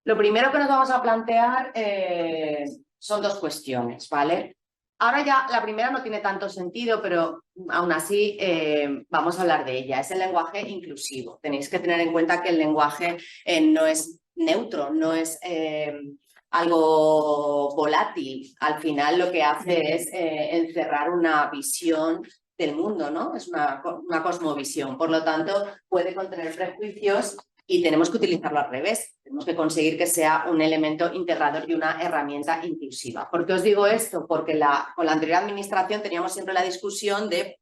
Lo primero que nos vamos a plantear son dos cuestiones, ¿vale? Ahora ya la primera no tiene tanto sentido, pero aún así vamos a hablar de ella. Es el lenguaje inclusivo. Tenéis que tener en cuenta que el lenguaje no es neutro, no es algo volátil. Al final lo que hace es encerrar una visión del mundo, ¿no? Es una cosmovisión. Por lo tanto, puede contener prejuicios y tenemos que utilizarlo al revés. Tenemos que conseguir que sea un elemento integrador y una herramienta inclusiva. ¿Por qué os digo esto? Porque con la anterior administración teníamos siempre la discusión de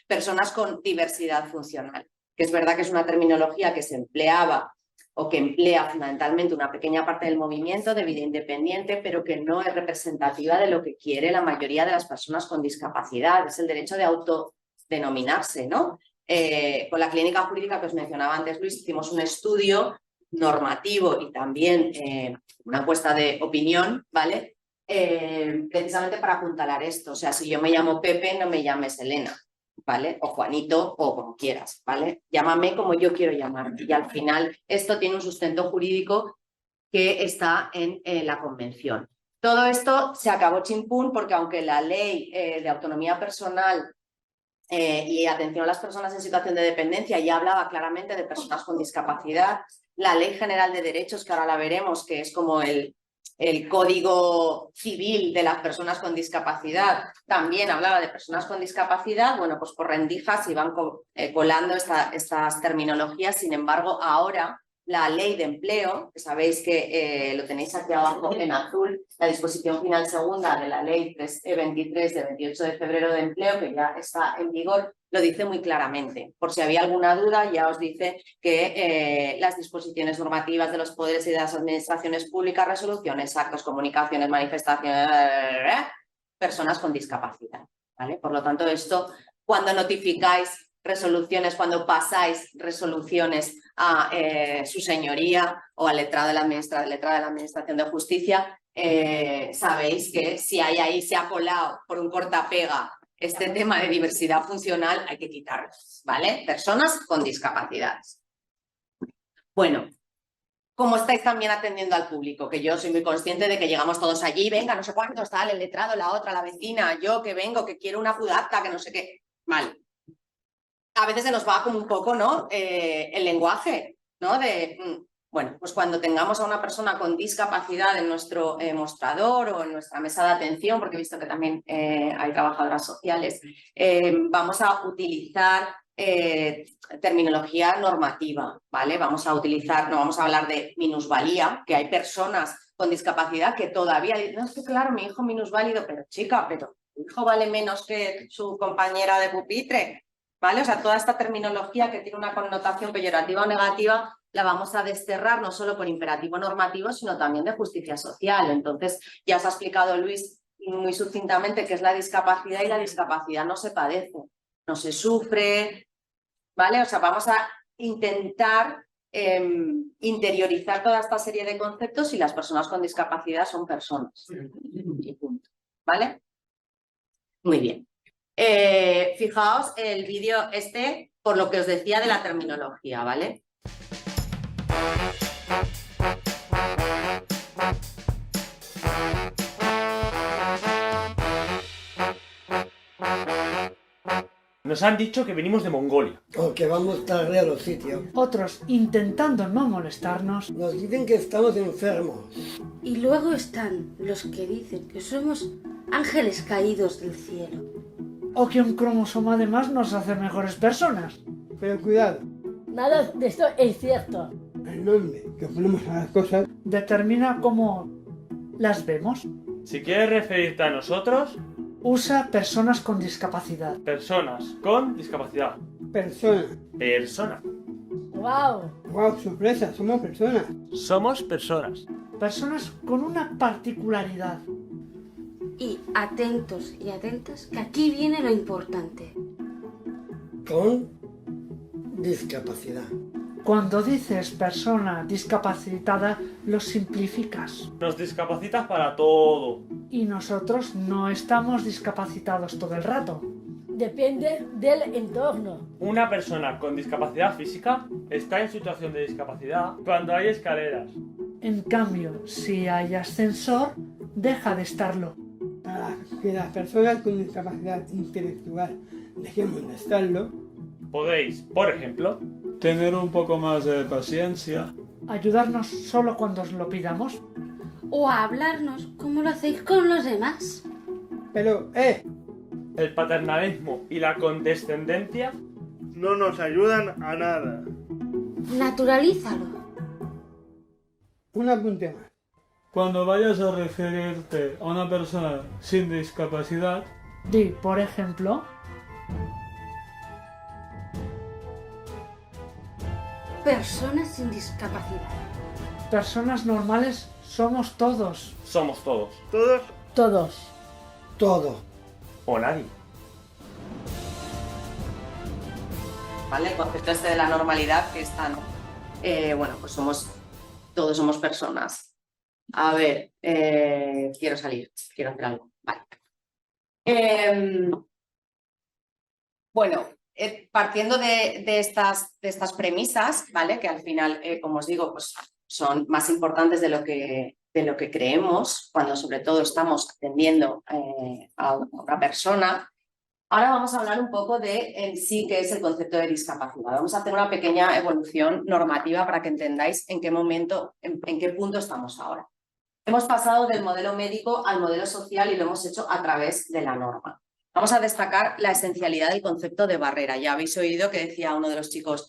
personas con diversidad funcional, que es verdad que es una terminología que se empleaba o que emplea fundamentalmente una pequeña parte del movimiento de vida independiente, pero que no es representativa de lo que quiere la mayoría de las personas con discapacidad. Es el derecho de autodenominarse, ¿no? Con la clínica jurídica que os mencionaba antes, Luis, hicimos un estudio normativo y también una encuesta de opinión, ¿vale? Precisamente para apuntalar esto. O sea, si yo me llamo Pepe, no me llames Elena, ¿vale? O Juanito, o como quieras, ¿vale? Llámame como yo quiero llamarte. Y al final esto tiene un sustento jurídico que está en la Convención. Todo esto se acabó chimpún porque aunque la ley de autonomía personal y atención a las personas en situación de dependencia ya hablaba claramente de personas con discapacidad, la Ley General de Derechos, que ahora la veremos, que es como el Código Civil de las personas con discapacidad, también hablaba de personas con discapacidad. Bueno, pues por rendijas iban colando estas terminologías. Sin embargo, ahora la Ley de Empleo, que sabéis que lo tenéis aquí abajo en azul, la disposición final segunda de la Ley 323 de 28 de febrero de Empleo, que ya está en vigor, lo dice muy claramente. Por si había alguna duda, ya os dice que las disposiciones normativas de los poderes y de las administraciones públicas, resoluciones, actos, comunicaciones, manifestaciones, personas con discapacidad, ¿vale? Por lo tanto, esto, cuando notificáis resoluciones, cuando pasáis resoluciones a su señoría o al letrado de la Administración de Justicia, sabéis que si hay ahí, se ha colado por un cortapega este tema de diversidad funcional, hay que quitarlo, ¿vale? Personas con discapacidades. Bueno, como estáis también atendiendo al público, que yo soy muy consciente de que llegamos todos allí, venga, no sé cuántos, tal, el letrado, la otra, la vecina, yo que vengo, que quiero una pudacta, que no sé qué, vale. A veces se nos va como un poco, ¿no? El lenguaje, ¿no? Bueno, pues cuando tengamos a una persona con discapacidad en nuestro mostrador o en nuestra mesa de atención, porque he visto que también hay trabajadoras sociales, vamos a utilizar terminología normativa, ¿vale? Vamos a utilizar, no vamos a hablar de minusvalía, que hay personas con discapacidad que todavía dicen, no, es que claro, mi hijo minusválido, pero chica, pero tu hijo vale menos que su compañera de pupitre, ¿vale? O sea, toda esta terminología que tiene una connotación peyorativa o negativa la vamos a desterrar no solo por imperativo normativo, sino también de justicia social. Entonces, ya os ha explicado Luis muy sucintamente qué es la discapacidad, y la discapacidad no se padece, no se sufre, ¿vale? O sea, vamos a intentar interiorizar toda esta serie de conceptos y las personas con discapacidad son personas. Y punto, ¿vale? Muy bien. Fijaos el vídeo por lo que os decía de la terminología, ¿vale? Nos han dicho que venimos de Mongolia. O que vamos tarde a los sitios. Otros, intentando no molestarnos, Nos dicen que estamos enfermos. Y luego están los que dicen que somos ángeles caídos del cielo. o que un cromosoma de más nos hace mejores personas. Pero cuidado, Nada de esto es cierto. el nombre que ponemos a las cosas Determina cómo las vemos. Si quieres referirte a nosotros, Usa personas con discapacidad. personas con discapacidad. personas. Persona. ¡Wow! ¡Wow! Sorpresa, somos personas. Somos personas. Personas con una particularidad. Y atentos y atentas, que aquí viene lo importante. Con discapacidad. Cuando dices persona discapacitada, lo simplificas. Nos discapacitas para todo. Y nosotros no estamos discapacitados todo el rato. Depende del entorno. Una persona con discapacidad física está en situación de discapacidad cuando hay escaleras. En cambio, si hay ascensor, deja de estarlo. Para que las personas con discapacidad intelectual dejemos de estarlo, Podéis, por ejemplo, Tener un poco más de paciencia. Ayudarnos solo cuando os lo pidamos. O a hablarnos como lo hacéis con los demás. pero, el paternalismo y la condescendencia. No nos ayudan a nada. Naturalízalo. un apunte más. Cuando vayas a referirte a una persona sin discapacidad, Di, por ejemplo, Personas sin discapacidad. personas normales somos todos. Somos todos. Todos Todos. Todo. O nadie. ¿Vale? El concepto este de la normalidad que está, ¿no? Bueno, pues todos somos personas. A ver, quiero salir, quiero hacer algo. Vale. Bueno, partiendo de estas premisas, ¿vale? Que al final, como os digo, pues son más importantes de lo que creemos, cuando sobre todo estamos atendiendo a una persona. Ahora vamos a hablar un poco de en sí qué es el concepto de discapacidad. Vamos a hacer una pequeña evolución normativa para que entendáis en qué momento, en qué punto estamos ahora. Hemos pasado del modelo médico al modelo social y lo hemos hecho a través de la norma. Vamos a destacar la esencialidad del concepto de barrera. Ya habéis oído que decía uno de los chicos,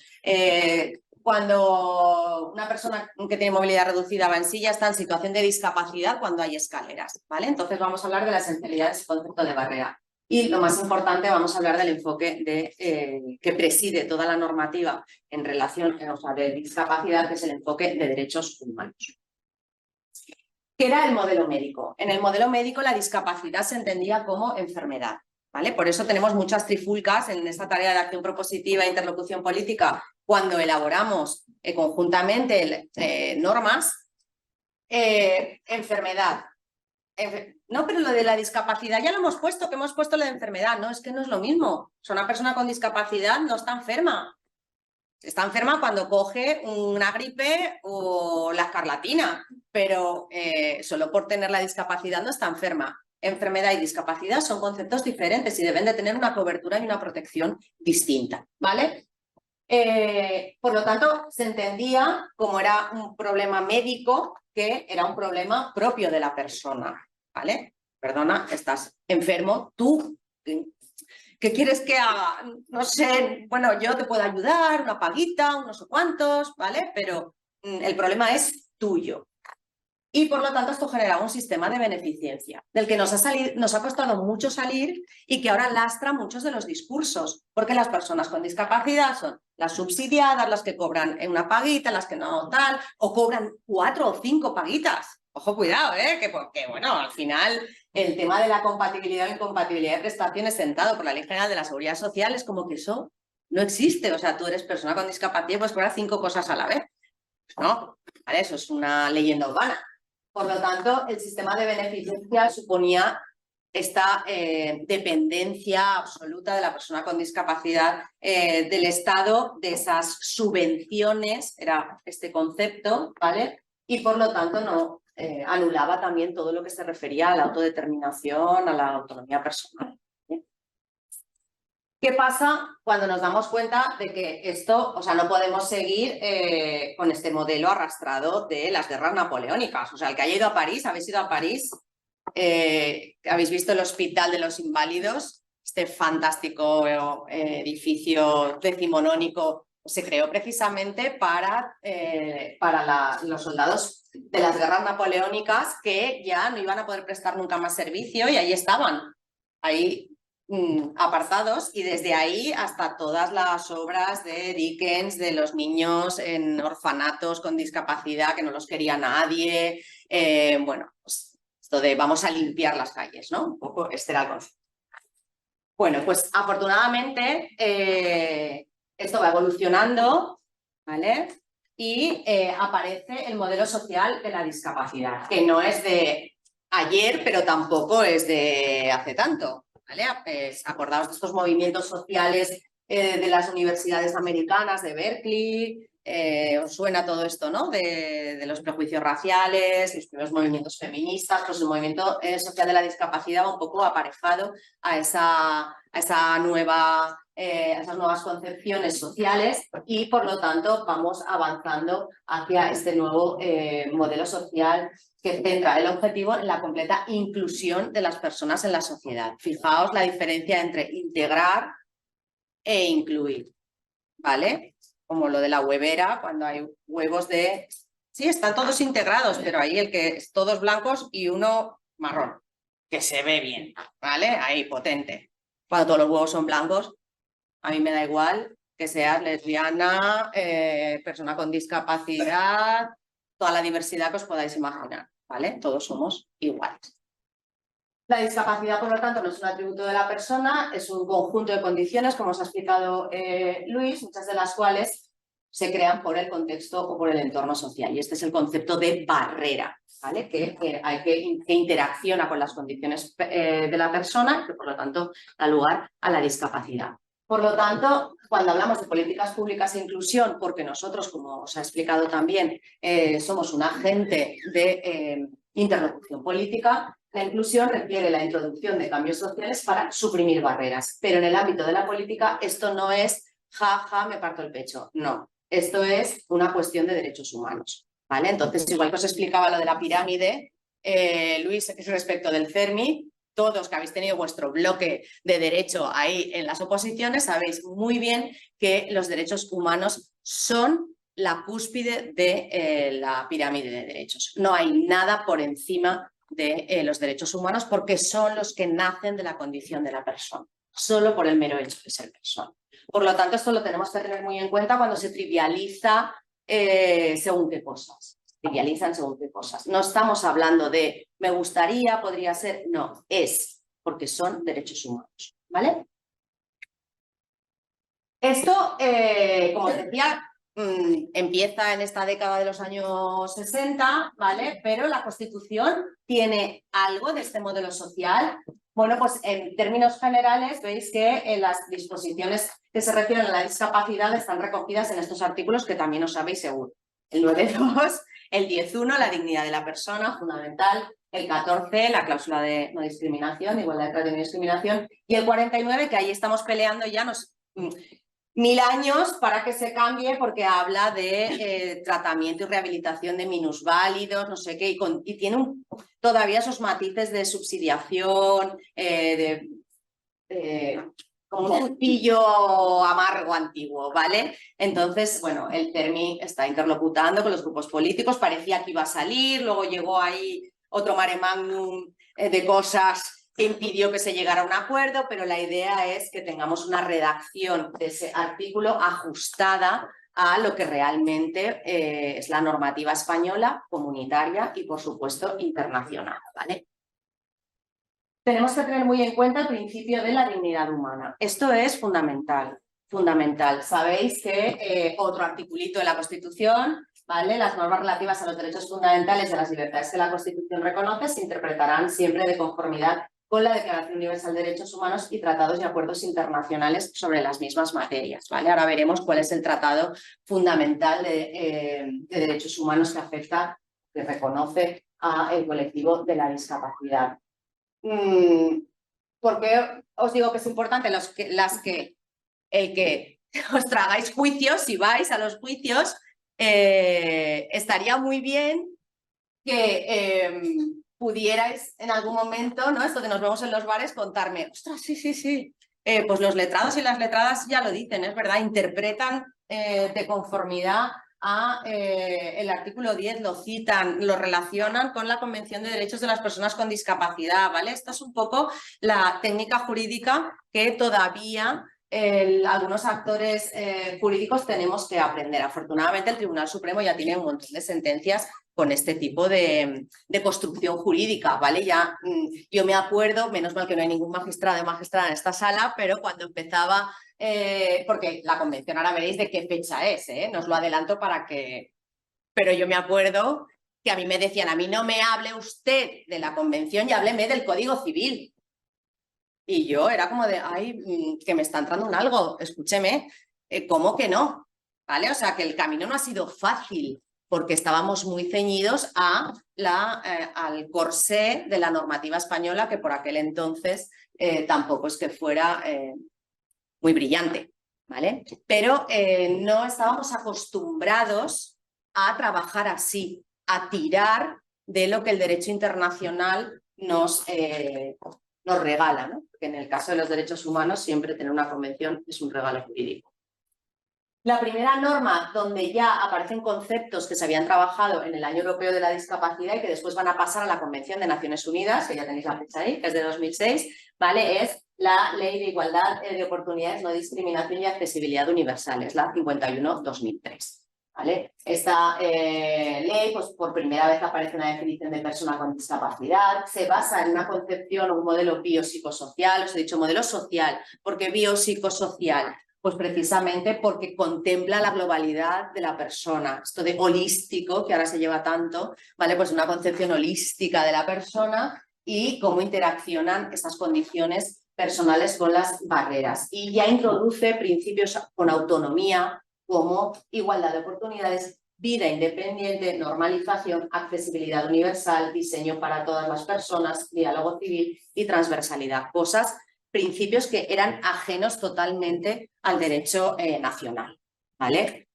cuando una persona que tiene movilidad reducida va en silla, está en situación de discapacidad cuando hay escaleras, ¿vale? Entonces vamos a hablar de la esencialidad de ese concepto de barrera. Y lo más importante, vamos a hablar del enfoque que preside toda la normativa en relación, de discapacidad, que es el enfoque de derechos humanos. ¿Qué era el modelo médico? En el modelo médico la discapacidad se entendía como enfermedad, ¿vale? Por eso tenemos muchas trifulcas en esta tarea de acción propositiva e interlocución política cuando elaboramos conjuntamente normas. Enfermedad. No, pero lo de la discapacidad ya lo hemos puesto, que hemos puesto lo de enfermedad. No, es que no es lo mismo. O sea, una persona con discapacidad no está enferma. Está enferma cuando coge una gripe o la escarlatina, pero solo por tener la discapacidad no está enferma. Enfermedad y discapacidad son conceptos diferentes y deben de tener una cobertura y una protección distinta, ¿vale? Por lo tanto, se entendía como era un problema médico, que era un problema propio de la persona, ¿vale? Perdona, estás enfermo, tú, ¿qué quieres que haga? No sé, bueno, yo te puedo ayudar, una paguita, unos cuantos, ¿vale? Pero el problema es tuyo. Y por lo tanto esto genera un sistema de beneficencia del que nos ha costado mucho salir y que ahora lastra muchos de los discursos, porque las personas con discapacidad son las subsidiadas, las que cobran una paguita, las que no tal, o cobran 4 o 5 paguitas. Ojo, cuidado, porque bueno, al final el tema de la compatibilidad o incompatibilidad de prestaciones sentado por la Ley General de la Seguridad Social es como que eso no existe. O sea, tú eres persona con discapacidad y puedes cobrar 5 cosas a la vez. No, ¿vale? Eso es una leyenda urbana. Por lo tanto, el sistema de beneficencia suponía esta dependencia absoluta de la persona con discapacidad del Estado, de esas subvenciones, era este concepto, ¿vale? Y por lo tanto no anulaba también todo lo que se refería a la autodeterminación, a la autonomía personal. ¿Qué pasa cuando nos damos cuenta de que esto, o sea, no podemos seguir con este modelo arrastrado de las guerras napoleónicas? O sea, el que haya ido a París, habéis ido a París, habéis visto el Hospital de los Inválidos, este fantástico edificio decimonónico, se creó precisamente para los soldados de las guerras napoleónicas que ya no iban a poder prestar nunca más servicio y ahí estaban, ahí apartados, y desde ahí hasta todas las obras de Dickens, de los niños en orfanatos con discapacidad que no los quería nadie, bueno, pues esto de vamos a limpiar las calles, ¿no? Un poco este era el concepto. Bueno, pues afortunadamente esto va evolucionando, ¿vale? Y aparece el modelo social de la discapacidad, que no es de ayer, pero tampoco es de hace tanto. ¿Vale? Pues, acordaos de estos movimientos sociales de las universidades americanas, de Berkeley, os suena todo esto, ¿no? De los prejuicios raciales, los primeros movimientos feministas, pues el movimiento social de la discapacidad va un poco aparejado a esas nuevas concepciones sociales y por lo tanto vamos avanzando hacia este nuevo modelo social que centra el objetivo en la completa inclusión de las personas en la sociedad. Fijaos la diferencia entre integrar e incluir, ¿vale? Como lo de la huevera, cuando hay huevos de... Sí, están todos integrados, pero ahí el que es todos blancos y uno marrón, que se ve bien, ¿vale? Ahí, potente. Cuando todos los huevos son blancos, a mí me da igual que seas lesbiana, persona con discapacidad, toda la diversidad que os podáis imaginar, ¿vale? Todos somos iguales. La discapacidad, por lo tanto, no es un atributo de la persona, es un conjunto de condiciones, como os ha explicado Luis, muchas de las cuales se crean por el contexto o por el entorno social. Y este es el concepto de barrera, ¿vale? Que interacciona con las condiciones de la persona y que, por lo tanto, da lugar a la discapacidad. Por lo tanto, cuando hablamos de políticas públicas e inclusión, porque nosotros, como os ha explicado también, somos un agente de interlocución política, la inclusión requiere la introducción de cambios sociales para suprimir barreras. Pero en el ámbito de la política esto no es ja, me parto el pecho. No, esto es una cuestión de derechos humanos, ¿vale? Entonces, igual que os explicaba lo de la pirámide, Luis, respecto del CERMI, todos que habéis tenido vuestro bloque de derecho ahí en las oposiciones, sabéis muy bien que los derechos humanos son la cúspide de la pirámide de derechos. No hay nada por encima de los derechos humanos porque son los que nacen de la condición de la persona, solo por el mero hecho de ser persona. Por lo tanto, esto lo tenemos que tener muy en cuenta cuando se trivializa según qué cosas. Trivializan según qué cosas. No estamos hablando de me gustaría, podría ser, no, es porque son derechos humanos, ¿vale? Esto, como os decía, empieza en esta década de los años 60, ¿vale? Pero la Constitución tiene algo de este modelo social. Bueno, pues en términos generales veis que las disposiciones que se refieren a la discapacidad están recogidas en estos artículos que también os sabéis seguro. El 9.2, el 10.1, la dignidad de la persona, fundamental. El 14, la cláusula de no discriminación, igualdad de trato y no discriminación. Y el 49, que ahí estamos peleando ya 1000 años para que se cambie porque habla de tratamiento y rehabilitación de minusválidos, no sé qué, y tiene todavía esos matices de subsidiación, como un gustillo amargo antiguo, ¿vale? Entonces, bueno, el CERMI está interlocutando con los grupos políticos, parecía que iba a salir, luego llegó ahí otro mare magnum de cosas que impidió que se llegara a un acuerdo, pero la idea es que tengamos una redacción de ese artículo ajustada a lo que realmente es la normativa española, comunitaria y, por supuesto, internacional, ¿vale? Tenemos que tener muy en cuenta el principio de la dignidad humana. Esto es fundamental, fundamental. Sabéis que otro articulito de la Constitución, ¿vale? Las normas relativas a los derechos fundamentales y a las libertades que la Constitución reconoce se interpretarán siempre de conformidad con la Declaración Universal de Derechos Humanos y tratados y acuerdos internacionales sobre las mismas materias, ¿vale? Ahora veremos cuál es el tratado fundamental de derechos humanos que afecta, que reconoce al colectivo de la discapacidad. ¿Por qué os digo que es importante? El que os tragáis juicios, si vais a los juicios, estaría muy bien que pudierais en algún momento, ¿no? Esto que nos vemos en los bares, contarme, ostras, sí. Pues los letrados y las letradas ya lo dicen, es verdad, interpretan de conformidad a el artículo 10, lo citan, lo relacionan con la Convención de Derechos de las Personas con Discapacidad, ¿vale? Esta es un poco la técnica jurídica que todavía algunos actores jurídicos tenemos que aprender. Afortunadamente el Tribunal Supremo ya tiene un montón de sentencias con este tipo de construcción jurídica, ¿vale? Ya yo me acuerdo, menos mal que no hay ningún magistrado o magistrada en esta sala, pero cuando empezaba, porque la convención ahora veréis de qué fecha es, no os lo adelanto para que... Pero yo me acuerdo que a mí me decían, a mí no me hable usted de la convención y hábleme del Código Civil. Y yo era como de, ay, que me está entrando un algo, escúcheme, ¿cómo que no? ¿vale? O sea que el camino no ha sido fácil porque estábamos muy ceñidos al corsé de la normativa española, que por aquel entonces tampoco es que fuera muy brillante, ¿vale? Pero no estábamos acostumbrados a trabajar así, a tirar de lo que el derecho internacional nos regala, ¿no? Porque en el caso de los derechos humanos siempre tener una convención es un regalo jurídico. La primera norma donde ya aparecen conceptos que se habían trabajado en el Año Europeo de la Discapacidad y que después van a pasar a la Convención de Naciones Unidas, que ya tenéis la fecha ahí, que es de 2006, ¿vale? Es la Ley de Igualdad de Oportunidades, No Discriminación y Accesibilidad Universales, la 51-2003. ¿Vale? Esta ley, pues por primera vez aparece una definición de persona con discapacidad, se basa en una concepción o un modelo biopsicosocial, os he dicho modelo social, porque biopsicosocial, pues precisamente porque contempla la globalidad de la persona, esto de holístico, que ahora se lleva tanto, ¿vale? Pues una concepción holística de la persona y cómo interaccionan estas condiciones personales con las barreras. Y ya introduce principios con autonomía, como igualdad de oportunidades, vida independiente, normalización, accesibilidad universal, diseño para todas las personas, diálogo civil y transversalidad. Principios que eran ajenos totalmente al derecho nacional, ¿vale?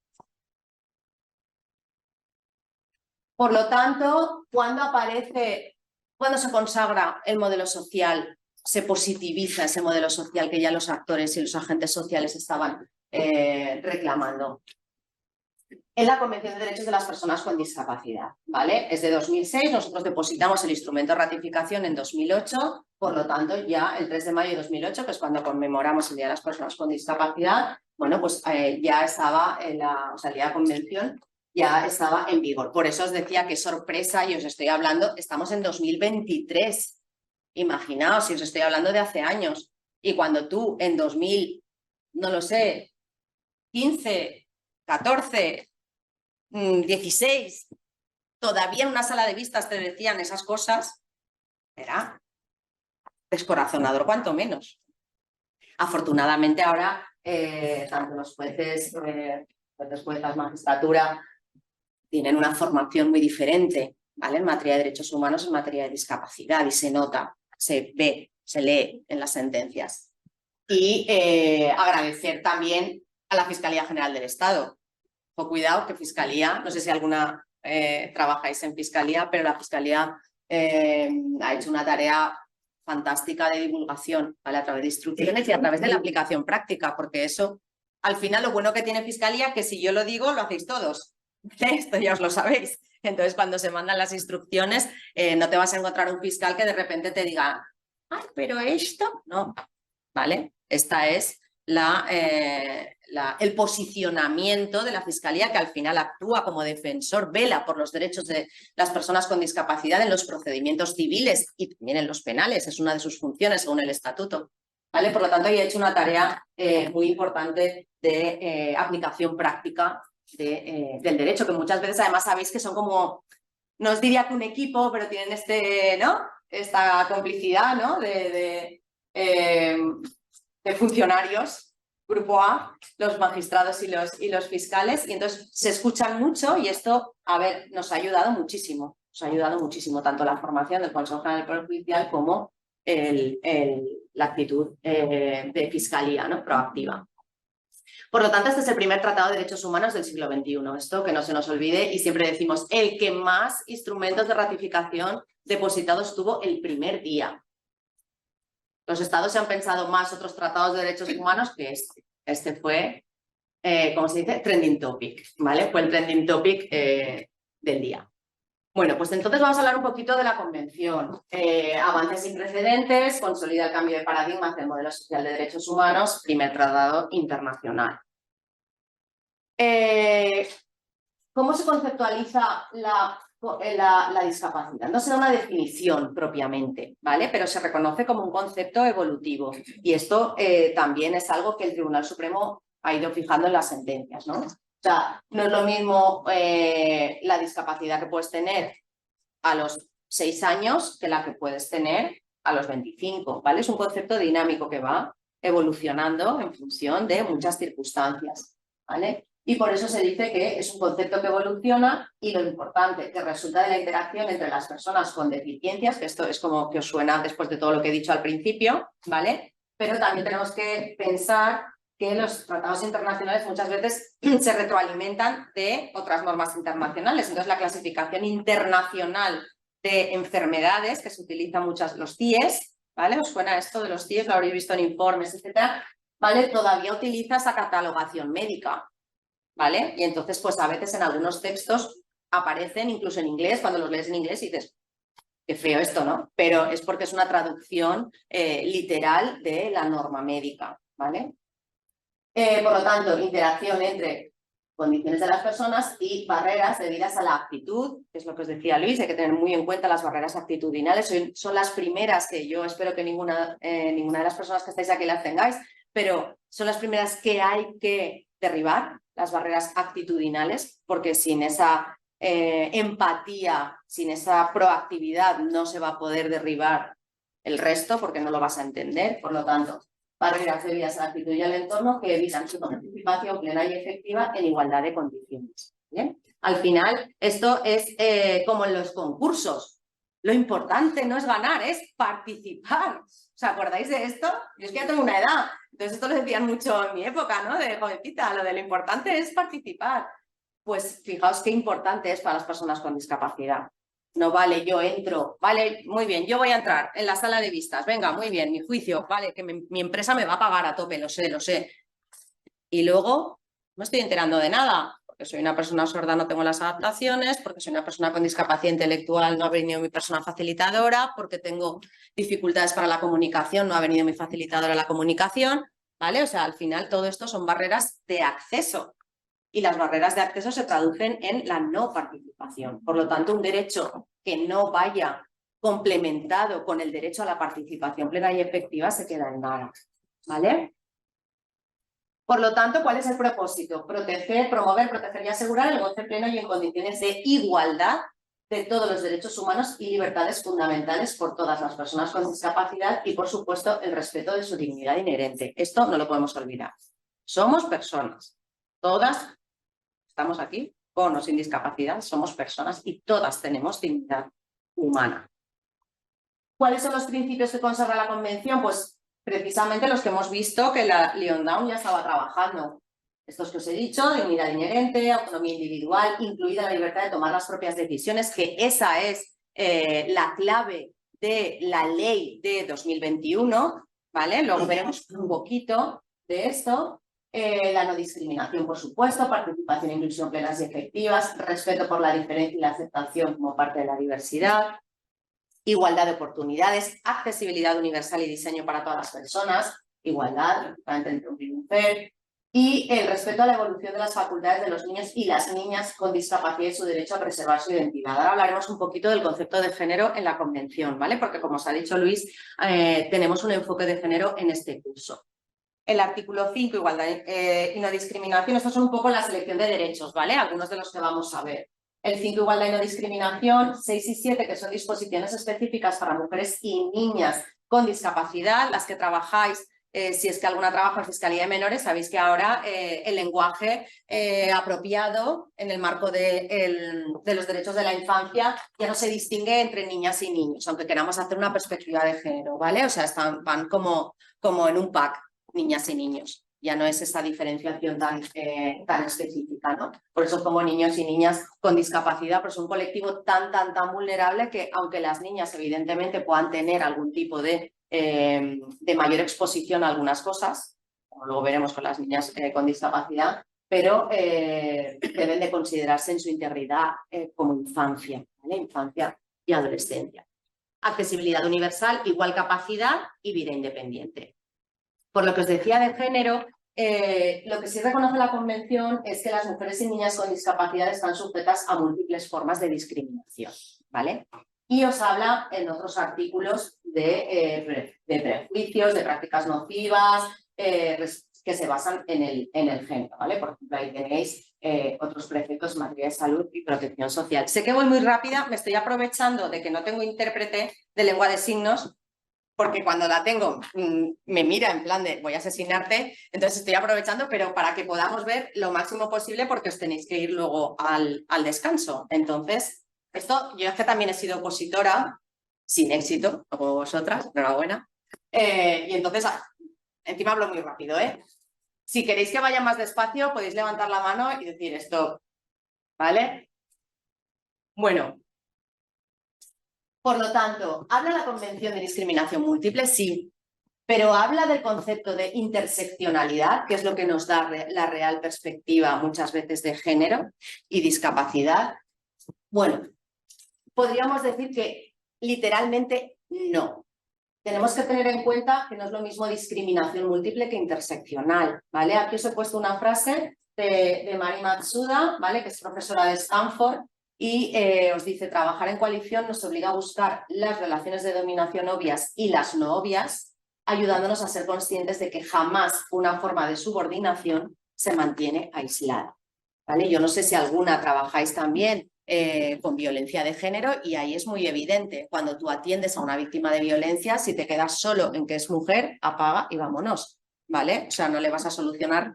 Por lo tanto, cuando se consagra el modelo social, se positiviza ese modelo social que ya los actores y los agentes sociales estaban reclamando. En la Convención de Derechos de las Personas con Discapacidad, ¿vale? Es de 2006, nosotros depositamos el instrumento de ratificación en 2008, por lo tanto ya el 3 de mayo de 2008, que es cuando conmemoramos el Día de las Personas con Discapacidad, bueno, pues ya estaba o sea, el Día de la Convención ya estaba en vigor. Por eso os decía que sorpresa, y os estoy hablando, estamos en 2023, imaginaos, si os estoy hablando de hace años, y cuando tú en 2000, no lo sé, 15, 14, 16, todavía en una sala de vistas te decían esas cosas, era descorazonador cuanto menos. Afortunadamente ahora, tanto los jueces, juezas, magistratura, tienen una formación muy diferente, ¿vale? En materia de derechos humanos, en materia de discapacidad, y se nota, se ve, se lee en las sentencias. Y agradecer también a la Fiscalía General del Estado. Cuidado que Fiscalía, no sé si alguna trabajáis en Fiscalía, pero la Fiscalía ha hecho una tarea fantástica de divulgación, ¿vale? A través de instrucciones y a través de la aplicación práctica, porque eso, al final, lo bueno que tiene Fiscalía es que si yo lo digo, lo hacéis todos. Esto ya os lo sabéis. Entonces, cuando se mandan las instrucciones, no te vas a encontrar un fiscal que de repente te diga, ay, pero esto, no, ¿vale? Esta es el posicionamiento de la Fiscalía, que al final actúa como defensor, vela por los derechos de las personas con discapacidad en los procedimientos civiles y también en los penales, es una de sus funciones según el estatuto, ¿vale? Por lo tanto, yo he hecho una tarea muy importante de aplicación práctica del derecho, que muchas veces además sabéis que son como, no os diría que un equipo, pero tienen esta complicidad, ¿no? de funcionarios, grupo A, los magistrados y los fiscales, y entonces se escuchan mucho y esto, a ver, nos ha ayudado muchísimo tanto la formación del Consejo General del Poder Judicial como la actitud de fiscalía, ¿no? Proactiva. Por lo tanto, este es el primer tratado de derechos humanos del siglo XXI, esto que no se nos olvide, y siempre decimos el que más instrumentos de ratificación depositados tuvo el primer día. Los estados se han pensado más otros tratados de derechos humanos que este. Este fue, ¿cómo se dice? Trending topic, ¿vale? Fue el trending topic del día. Bueno, pues entonces vamos a hablar un poquito de la Convención. Avances sin precedentes, consolida el cambio de paradigmas del modelo social de derechos humanos, primer tratado internacional. ¿Cómo se conceptualiza la discapacidad? No se da una definición propiamente, ¿vale? Pero se reconoce como un concepto evolutivo. Y esto también es algo que el Tribunal Supremo ha ido fijando en las sentencias, ¿no? O sea, no es lo mismo la discapacidad que puedes tener a los 6 años que la que puedes tener a los 25, ¿vale? Es un concepto dinámico que va evolucionando en función de muchas circunstancias, ¿vale? Y por eso se dice que es un concepto que evoluciona y lo importante que resulta de la interacción entre las personas con deficiencias, que esto es como que os suena después de todo lo que he dicho al principio, ¿vale? Pero también tenemos que pensar que los tratados internacionales muchas veces se retroalimentan de otras normas internacionales. Entonces, la clasificación internacional de enfermedades, que se utiliza muchas, los CIES, ¿vale? ¿Os suena esto de los CIES? Lo habréis visto en informes, etcétera, ¿vale? Todavía utiliza esa catalogación médica, ¿vale? Y entonces, pues a veces en algunos textos aparecen, incluso en inglés, cuando los lees en inglés y dices, qué feo esto, ¿no? Pero es porque es una traducción literal de la norma médica, ¿vale? Por lo tanto, interacción entre condiciones de las personas y barreras debidas a la actitud, que es lo que os decía Luis, hay que tener muy en cuenta las barreras actitudinales. Son las primeras que yo espero que ninguna de las personas que estáis aquí las tengáis, pero son las primeras que hay que derribar, las barreras actitudinales, porque sin esa empatía, sin esa proactividad no se va a poder derribar el resto porque no lo vas a entender. Por lo tanto, barreras debidas a la actitud y al entorno que evitan su participación plena y efectiva en igualdad de condiciones. ¿Bien? Al final, esto es como en los concursos. Lo importante no es ganar, es participar. ¿Os acordáis de esto? Yo es que ya tengo una edad, entonces esto lo decían mucho en mi época, ¿no? De jovencita, lo importante es participar. Pues fijaos qué importante es para las personas con discapacidad. No vale, yo entro, vale, muy bien, yo voy a entrar en la sala de vistas, venga, muy bien, mi juicio, vale, que mi empresa me va a pagar a tope, lo sé. Y luego no estoy enterando de nada, porque soy una persona sorda, no tengo las adaptaciones, porque soy una persona con discapacidad intelectual, no ha venido mi persona facilitadora, porque tengo dificultades para la comunicación, no ha venido mi facilitadora a la comunicación, ¿vale? O sea, al final todo esto son barreras de acceso. Y las barreras de acceso se traducen en la no participación. Por lo tanto, un derecho que no vaya complementado con el derecho a la participación plena y efectiva se queda en nada, ¿vale? Por lo tanto, ¿cuál es el propósito? Proteger, promover, proteger y asegurar el goce pleno y en condiciones de igualdad de todos los derechos humanos y libertades fundamentales por todas las personas con discapacidad y, por supuesto, el respeto de su dignidad inherente. Esto no lo podemos olvidar. Somos personas, todas. Estamos aquí, con o sin discapacidad, somos personas y todas tenemos dignidad humana. ¿Cuáles son los principios que consagra la Convención? Pues precisamente los que hemos visto que la Lyon Down ya estaba trabajando. Estos que os he dicho, dignidad inherente, autonomía individual, incluida la libertad de tomar las propias decisiones, que esa es la clave de la ley de 2021, ¿vale? Luego veremos un poquito de esto. La no discriminación, por supuesto, participación e inclusión plenas y efectivas, respeto por la diferencia y la aceptación como parte de la diversidad, igualdad de oportunidades, accesibilidad universal y diseño para todas las personas, igualdad entre hombre y mujer, y el respeto a la evolución de las facultades de los niños y las niñas con discapacidad y su derecho a preservar su identidad. Ahora hablaremos un poquito del concepto de género en la Convención, ¿vale? Porque, como os ha dicho Luis, tenemos un enfoque de género en este curso. El artículo 5, igualdad y no discriminación, estos son un poco la selección de derechos, ¿vale? Algunos de los que vamos a ver. El 5, igualdad y no discriminación, 6 y 7, que son disposiciones específicas para mujeres y niñas con discapacidad, las que trabajáis, si es que alguna trabaja en Fiscalía de Menores, sabéis que ahora el lenguaje apropiado en el marco de los derechos de la infancia ya no se distingue entre niñas y niños, aunque queramos hacer una perspectiva de género, ¿vale? O sea, van como en un pack. Niñas y niños. Ya no es esa diferenciación tan específica, ¿no? Por eso como niños y niñas con discapacidad, pero es un colectivo tan vulnerable que, aunque las niñas evidentemente puedan tener algún tipo de mayor exposición a algunas cosas, como luego veremos con las niñas con discapacidad, pero deben de considerarse en su integridad como infancia, ¿vale? Infancia y adolescencia. Accesibilidad universal, igual capacidad y vida independiente. Por lo que os decía de género, lo que sí reconoce la Convención es que las mujeres y niñas con discapacidad están sujetas a múltiples formas de discriminación, ¿vale? Y os habla en otros artículos de prejuicios, de prácticas nocivas, que se basan en el género, ¿vale? Por ejemplo, ahí tenéis otros preceptos en materia de salud y protección social. Sé que voy muy rápida, me estoy aprovechando de que no tengo intérprete de lengua de signos porque cuando la tengo me mira en plan de voy a asesinarte, entonces estoy aprovechando, pero para que podamos ver lo máximo posible porque os tenéis que ir luego al descanso. Entonces, esto, yo es que también he sido opositora, sin éxito, como vosotras, enhorabuena, y entonces, encima hablo muy rápido, ¿eh? Si queréis que vaya más despacio, podéis levantar la mano y decir stop, ¿vale? Bueno. Por lo tanto, ¿habla la Convención de Discriminación Múltiple? Sí, pero habla del concepto de interseccionalidad, que es lo que nos da la real perspectiva muchas veces de género y discapacidad. Bueno, podríamos decir que literalmente no. Tenemos que tener en cuenta que no es lo mismo discriminación múltiple que interseccional, ¿vale? Aquí os he puesto una frase de Mari Matsuda, ¿vale? Que es profesora de Stanford, y os dice, trabajar en coalición nos obliga a buscar las relaciones de dominación obvias y las no obvias, ayudándonos a ser conscientes de que jamás una forma de subordinación se mantiene aislada, ¿vale? Yo no sé si alguna trabajáis también con violencia de género y ahí es muy evidente. Cuando tú atiendes a una víctima de violencia, si te quedas solo en que es mujer, apaga y vámonos, ¿vale? O sea, no le vas a solucionar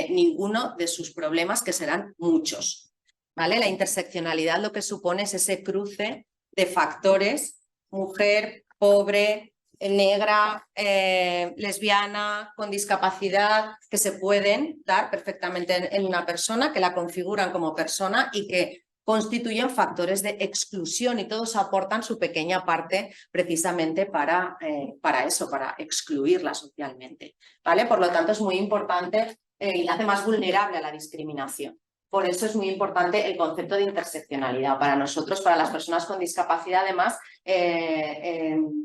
ninguno de sus problemas, que serán muchos, ¿vale? La interseccionalidad lo que supone es ese cruce de factores, mujer, pobre, negra, lesbiana, con discapacidad, que se pueden dar perfectamente en una persona, que la configuran como persona y que constituyen factores de exclusión, y todos aportan su pequeña parte precisamente para eso, para excluirla socialmente, ¿vale? Por lo tanto, es muy importante y la hace más vulnerable a la discriminación. Por eso es muy importante el concepto de interseccionalidad. Para nosotros, para las personas con discapacidad, además,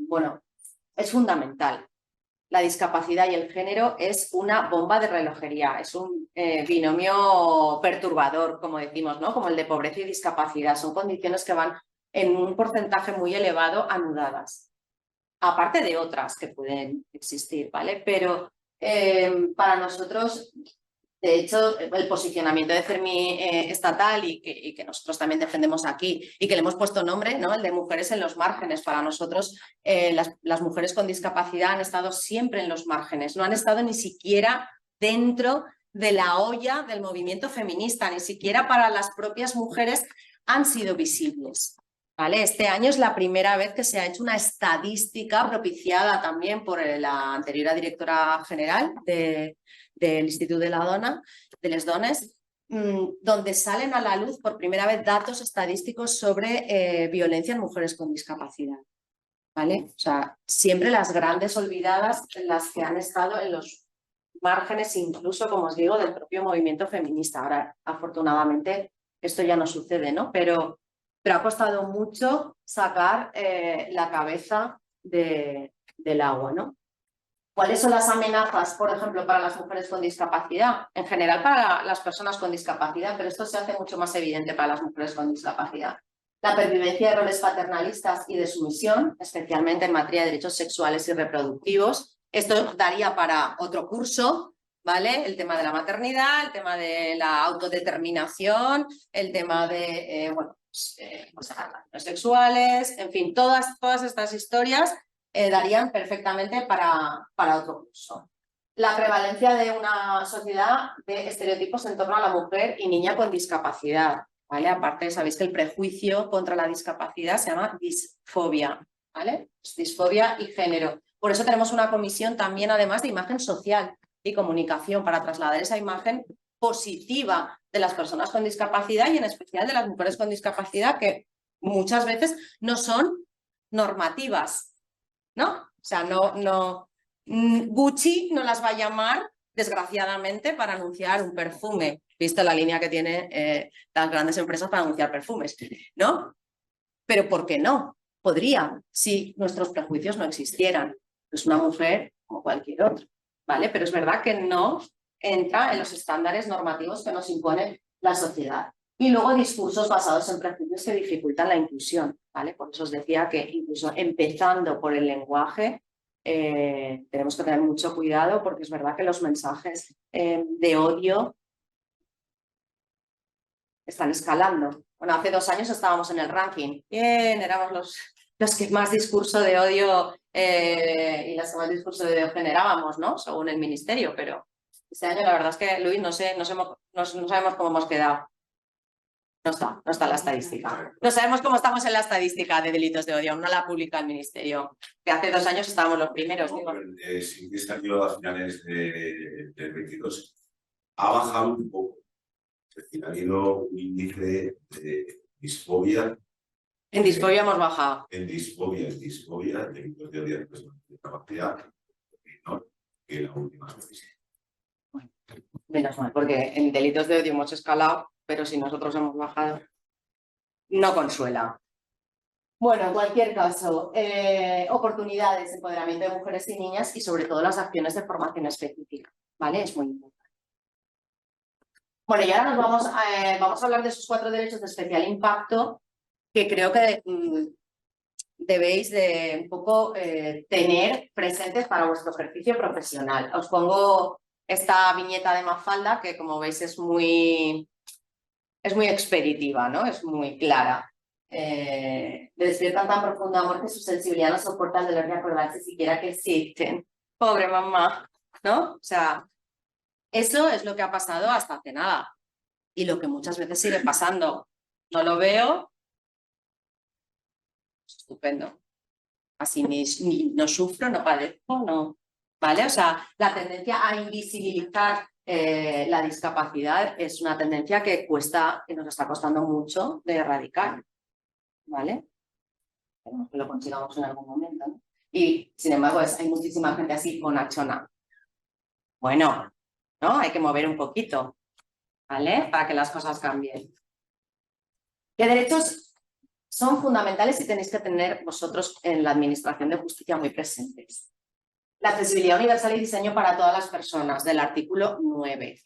bueno, es fundamental. La discapacidad y el género es una bomba de relojería, es un binomio perturbador, como decimos, ¿no? Como el de pobreza y discapacidad. Son condiciones que van en un porcentaje muy elevado anudadas, aparte de otras que pueden existir, ¿vale? Pero para nosotros, de hecho, el posicionamiento de Fermi estatal y que nosotros también defendemos aquí y que le hemos puesto nombre, ¿no? El de mujeres en los márgenes. Para nosotros, las mujeres con discapacidad han estado siempre en los márgenes, no han estado ni siquiera dentro de la olla del movimiento feminista, ni siquiera para las propias mujeres han sido visibles, ¿vale? Este año es la primera vez que se ha hecho una estadística propiciada también por la anterior directora general del Instituto de la Dona, de les Dones, donde salen a la luz por primera vez datos estadísticos sobre violencia en mujeres con discapacidad, ¿vale? O sea, siempre las grandes olvidadas, las que han estado en los márgenes, incluso, como os digo, del propio movimiento feminista. Ahora, afortunadamente, esto ya no sucede, ¿no? Pero ha costado mucho sacar la cabeza del agua, ¿no? ¿Cuáles son las amenazas, por ejemplo, para las mujeres con discapacidad? En general para las personas con discapacidad, pero esto se hace mucho más evidente para las mujeres con discapacidad. La pervivencia de roles paternalistas y de sumisión, especialmente en materia de derechos sexuales y reproductivos. Esto daría para otro curso, ¿vale? El tema de la maternidad, el tema de la autodeterminación, el tema de relaciones sexuales, en fin, todas estas historias darían perfectamente para otro curso. La prevalencia de una sociedad de estereotipos en torno a la mujer y niña con discapacidad, ¿vale? Aparte, sabéis que el prejuicio contra la discapacidad se llama disfobia, ¿vale? Es disfobia y género. Por eso tenemos una comisión también, además, de imagen social y comunicación, para trasladar esa imagen positiva de las personas con discapacidad y en especial de las mujeres con discapacidad, que muchas veces no son normativas, ¿no? O sea, Gucci no las va a llamar, desgraciadamente, para anunciar un perfume, visto la línea que tienen las grandes empresas para anunciar perfumes, ¿no? Pero ¿por qué no? Podrían, si nuestros prejuicios no existieran. Es una mujer como cualquier otra, ¿vale? Pero es verdad que no entra en los estándares normativos que nos impone la sociedad. Y luego discursos basados en prejuicios que dificultan la inclusión, ¿vale? Por eso os decía que incluso empezando por el lenguaje tenemos que tener mucho cuidado, porque es verdad que los mensajes de odio están escalando. Bueno, hace 2 años estábamos en el ranking. Bien, éramos los que más discurso de odio y las que más discurso de odio generábamos, ¿no? Según el ministerio, pero este año la verdad es que, Luis, no sabemos cómo hemos quedado. No está la estadística. No sabemos cómo estamos en la estadística de delitos de odio, no la publica el ministerio. Que hace 2 años estábamos los primeros. Digo. Sí, este año a finales del 22 ha bajado un poco. Es decir, ha habido un índice de disfobia. En disfobia hemos bajado. En disfobia, delitos de odio de capacidad menor que la última vez. Menos mal, porque en delitos de odio hemos escalado, pero si nosotros hemos bajado, no consuela. Bueno, en cualquier caso, oportunidades, empoderamiento de mujeres y niñas y sobre todo las acciones de formación específica, ¿vale? Es muy importante. Bueno, y ahora vamos a hablar de esos 4 derechos de especial impacto que creo que debéis de un poco tener presentes para vuestro ejercicio profesional. Os pongo esta viñeta de Mafalda, que como veis es muy expeditiva, ¿no? Es muy clara. Le despiertan tan profundo amor que su sensibilidad no soporta el dolor de acordarse siquiera que existen. Pobre mamá, ¿no? O sea, eso es lo que ha pasado hasta hace nada. Y lo que muchas veces sigue pasando. No lo veo. Estupendo. Así no sufro, no padezco, no. ¿Vale? O sea, la tendencia a invisibilizar la discapacidad es una tendencia que nos está costando mucho de erradicar. ¿Vale? Esperemos que lo consigamos en algún momento, ¿no? Y, sin embargo, hay muchísima gente así bonachona. Bueno, ¿no? Hay que mover un poquito, ¿vale? Para que las cosas cambien. ¿Qué derechos son fundamentales y tenéis que tener vosotros en la administración de justicia muy presentes? La accesibilidad universal y diseño para todas las personas, del artículo 9,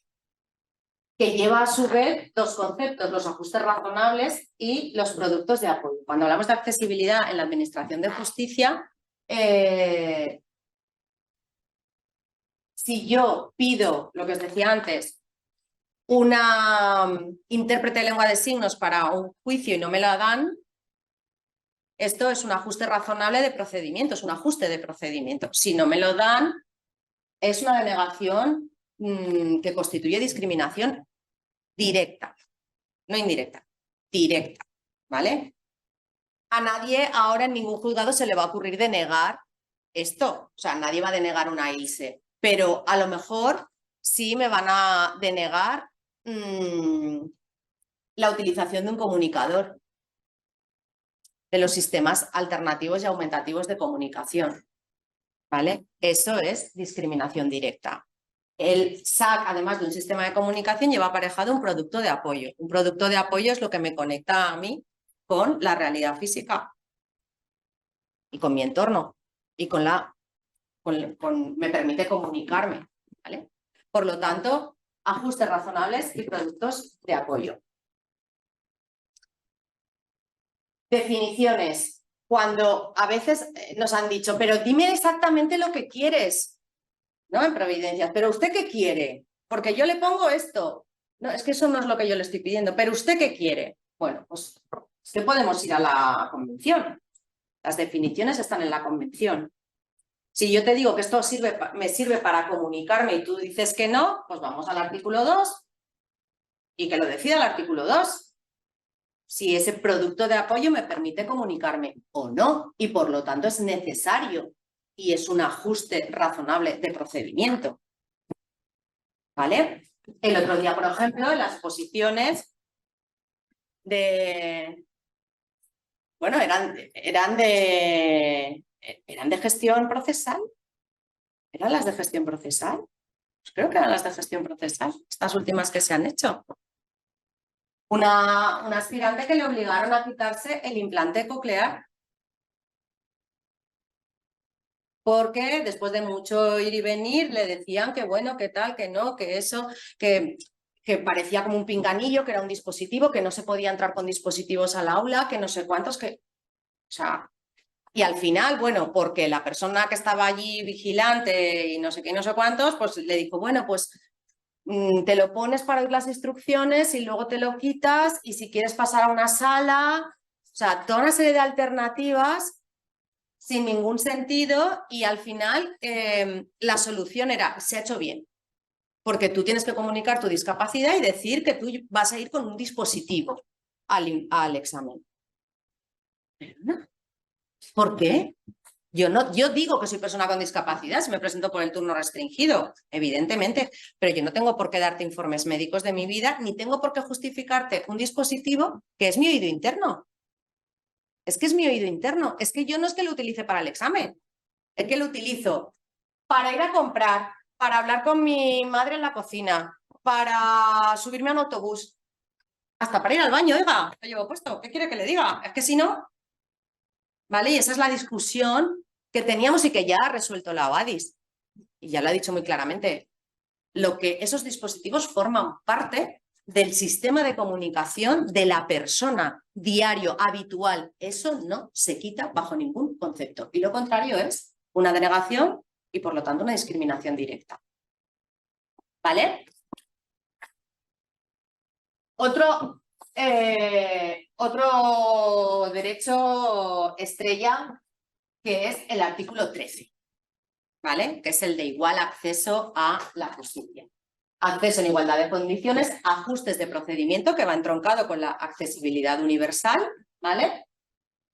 que lleva a su vez 2 conceptos, los ajustes razonables y los productos de apoyo. Cuando hablamos de accesibilidad en la administración de justicia, si yo pido, lo que os decía antes, una intérprete de lengua de signos para un juicio y no me la dan, esto es un ajuste razonable de procedimiento, es un ajuste de procedimiento. Si no me lo dan, es una denegación que constituye discriminación directa, no indirecta, directa, ¿vale? A nadie ahora en ningún juzgado se le va a ocurrir denegar esto, o sea, nadie va a denegar una ILSE, pero a lo mejor sí me van a denegar la utilización de un comunicador, de los sistemas alternativos y aumentativos de comunicación, ¿vale? Eso es discriminación directa. El SAC, además de un sistema de comunicación, lleva aparejado un producto de apoyo. Un producto de apoyo es lo que me conecta a mí con la realidad física y con mi entorno y me permite comunicarme, ¿vale? Por lo tanto, ajustes razonables y productos de apoyo. Definiciones. Cuando a veces nos han dicho, pero dime exactamente lo que quieres, ¿no? En Providencias, pero ¿usted qué quiere? Porque yo le pongo esto. No, es que eso no es lo que yo le estoy pidiendo, pero ¿usted qué quiere? Bueno, pues es que podemos ir a la convención. Las definiciones están en la convención. Si yo te digo que esto me sirve para comunicarme y tú dices que no, pues vamos al artículo 2 y que lo decida el artículo 2. Si ese producto de apoyo me permite comunicarme o no, y por lo tanto es necesario y es un ajuste razonable de procedimiento. ¿Vale? El otro día, por ejemplo, en las posiciones de... Bueno, eran de gestión procesal. ¿Eran las de gestión procesal? Pues creo que eran las de gestión procesal, estas últimas que se han hecho. Una aspirante que le obligaron a quitarse el implante coclear. Porque después de mucho ir y venir le decían que bueno, que tal, que no, que eso, que parecía como un pinganillo, que era un dispositivo, que no se podía entrar con dispositivos al aula, que no sé cuántos, que... O sea, y al final, bueno, porque la persona que estaba allí vigilante y no sé qué y no sé cuántos, pues le dijo, bueno, pues te lo pones para oír las instrucciones y luego te lo quitas y si quieres pasar a una sala, o sea, toda una serie de alternativas sin ningún sentido y al final la solución era, se ha hecho bien, porque tú tienes que comunicar tu discapacidad y decir que tú vas a ir con un dispositivo al examen. ¿Por qué? Yo digo que soy persona con discapacidad si me presento por el turno restringido, evidentemente, pero yo no tengo por qué darte informes médicos de mi vida, ni tengo por qué justificarte un dispositivo que es mi oído interno. Es que es mi oído interno, es que yo no es que lo utilice para el examen, es que lo utilizo para ir a comprar, para hablar con mi madre en la cocina, para subirme a un autobús, hasta para ir al baño, oiga, lo llevo puesto, ¿qué quiere que le diga? Es que si no, ¿vale? Y esa es la discusión que teníamos y que ya ha resuelto la OADIS. Y ya lo ha dicho muy claramente, esos dispositivos forman parte del sistema de comunicación de la persona diario, habitual. Eso no se quita bajo ningún concepto. Y lo contrario es una denegación y por lo tanto una discriminación directa. ¿Vale? Otro derecho estrella que es el artículo 13, ¿vale? Que es el de igual acceso a la justicia. Acceso en igualdad de condiciones, ajustes de procedimiento que va entroncado con la accesibilidad universal, ¿vale?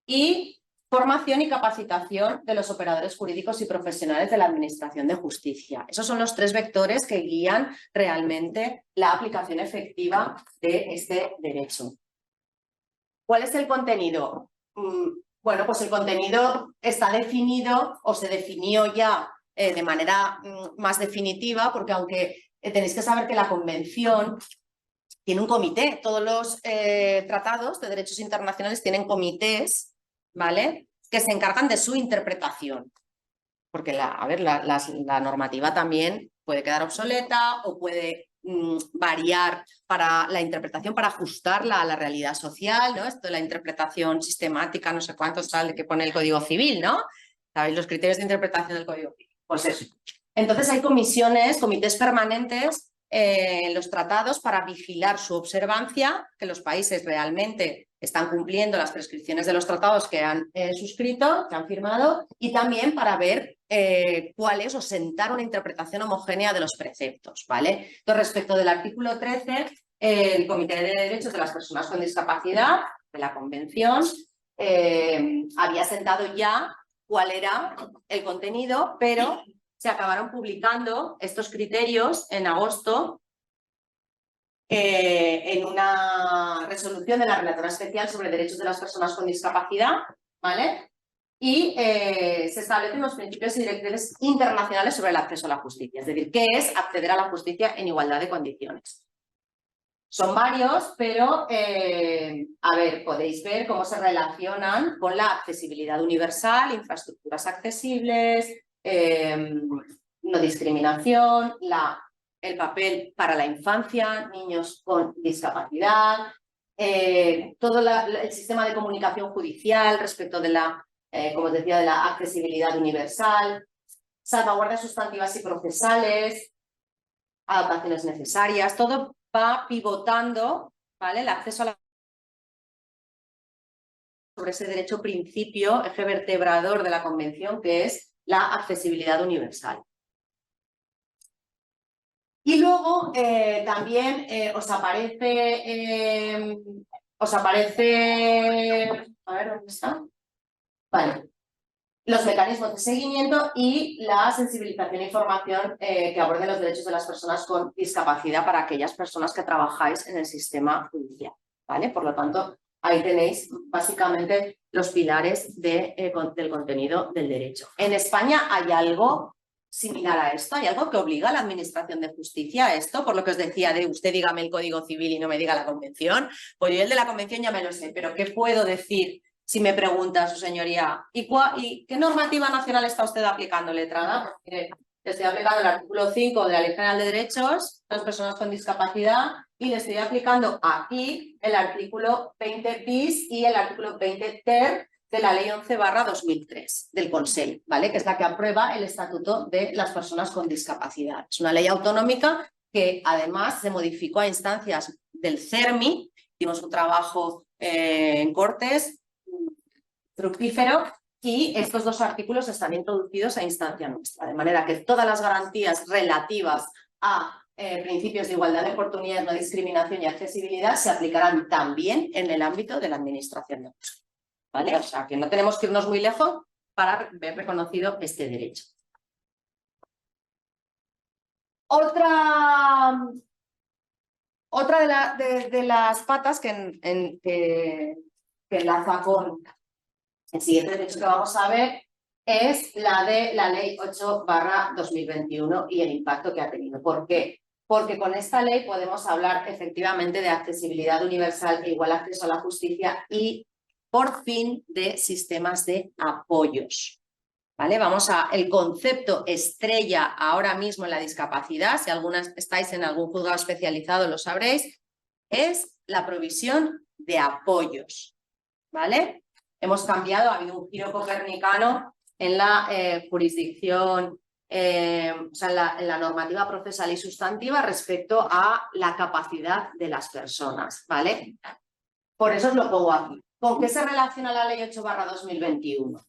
Y formación y capacitación de los operadores jurídicos y profesionales de la Administración de Justicia. Esos son los 3 vectores que guían realmente la aplicación efectiva de este derecho. ¿Cuál es el contenido? Bueno, pues el contenido está definido o se definió ya de manera más definitiva, porque aunque tenéis que saber que la Convención tiene un comité, todos los tratados de derechos internacionales tienen comités, ¿vale?, que se encargan de su interpretación. Porque la normativa también puede quedar obsoleta o puede variar para la interpretación para ajustarla a la realidad social, ¿no? Esto de la interpretación sistemática, no sé cuántos tal, que pone el Código Civil, ¿no? ¿Sabéis los criterios de interpretación del Código Civil? Pues eso. Entonces hay comités permanentes en los tratados para vigilar su observancia, que los países realmente están cumpliendo las prescripciones de los tratados que han suscrito, que han firmado, y también para ver cuál es o sentar una interpretación homogénea de los preceptos, ¿vale? Entonces, respecto del artículo 13, el Comité de Derechos de las Personas con Discapacidad de la Convención había sentado ya cuál era el contenido, pero se acabaron publicando estos criterios en agosto en una resolución de la Relatora Especial sobre Derechos de las Personas con Discapacidad, ¿vale? Y se establecen los principios y directrices internacionales sobre el acceso a la justicia, es decir, ¿qué es acceder a la justicia en igualdad de condiciones? Son varios, pero, a ver, podéis ver cómo se relacionan con la accesibilidad universal, infraestructuras accesibles, no discriminación, el papel para la infancia, niños con discapacidad, todo el sistema de comunicación judicial respecto de como os decía, de la accesibilidad universal, salvaguardas sustantivas y procesales, adaptaciones necesarias, todo va pivotando, ¿vale? El acceso a la sobre ese derecho principio, eje vertebrador de la Convención, que es la accesibilidad universal. Y luego también os aparece, a ver, ¿dónde está? Vale, los mecanismos de seguimiento y la sensibilización e información que aborden los derechos de las personas con discapacidad para aquellas personas que trabajáis en el sistema judicial, ¿vale? Por lo tanto, ahí tenéis básicamente los pilares del contenido del derecho. En España hay algo similar a esto, hay algo que obliga a la Administración de Justicia a esto, por lo que os decía de usted dígame el Código Civil y no me diga la Convención. Pues yo el de la Convención ya me lo sé, pero ¿qué puedo decir si me pregunta su señoría? ¿Y qué normativa nacional está usted aplicando, letrada? Pues mire, estoy aplicando el artículo 5 de la Ley General de Derechos de las Personas con Discapacidad y le estoy aplicando aquí el artículo 20 bis y el artículo 20 ter de la Ley 11/2003 del Consell, ¿vale? Que es la que aprueba el Estatuto de las Personas con Discapacidad. Es una ley autonómica que además se modificó a instancias del CERMI, hicimos un trabajo en Cortes fructífero Y estos dos artículos están introducidos a instancia nuestra, de manera que todas las garantías relativas a principios de igualdad de oportunidades, no discriminación y accesibilidad se aplicarán también en el ámbito de la administración de justicia. ¿Vale? O sea, que no tenemos que irnos muy lejos para ver reconocido este derecho. Otra de las patas que enlaza con el siguiente derecho que vamos a ver es la de la Ley 8/2021 y el impacto que ha tenido. ¿Por qué? Porque con esta ley podemos hablar efectivamente de accesibilidad universal e igual acceso a la justicia y, por fin, de sistemas de apoyos. ¿Vale? Vamos a el concepto estrella ahora mismo en la discapacidad, si algunas estáis en algún juzgado especializado lo sabréis, es la provisión de apoyos. ¿Vale? Hemos cambiado, ha habido un giro copernicano en la jurisdicción, o sea, en la normativa procesal y sustantiva respecto a la capacidad de las personas. ¿Vale? Por eso os lo pongo aquí. ¿Con qué se relaciona la Ley 8/2021?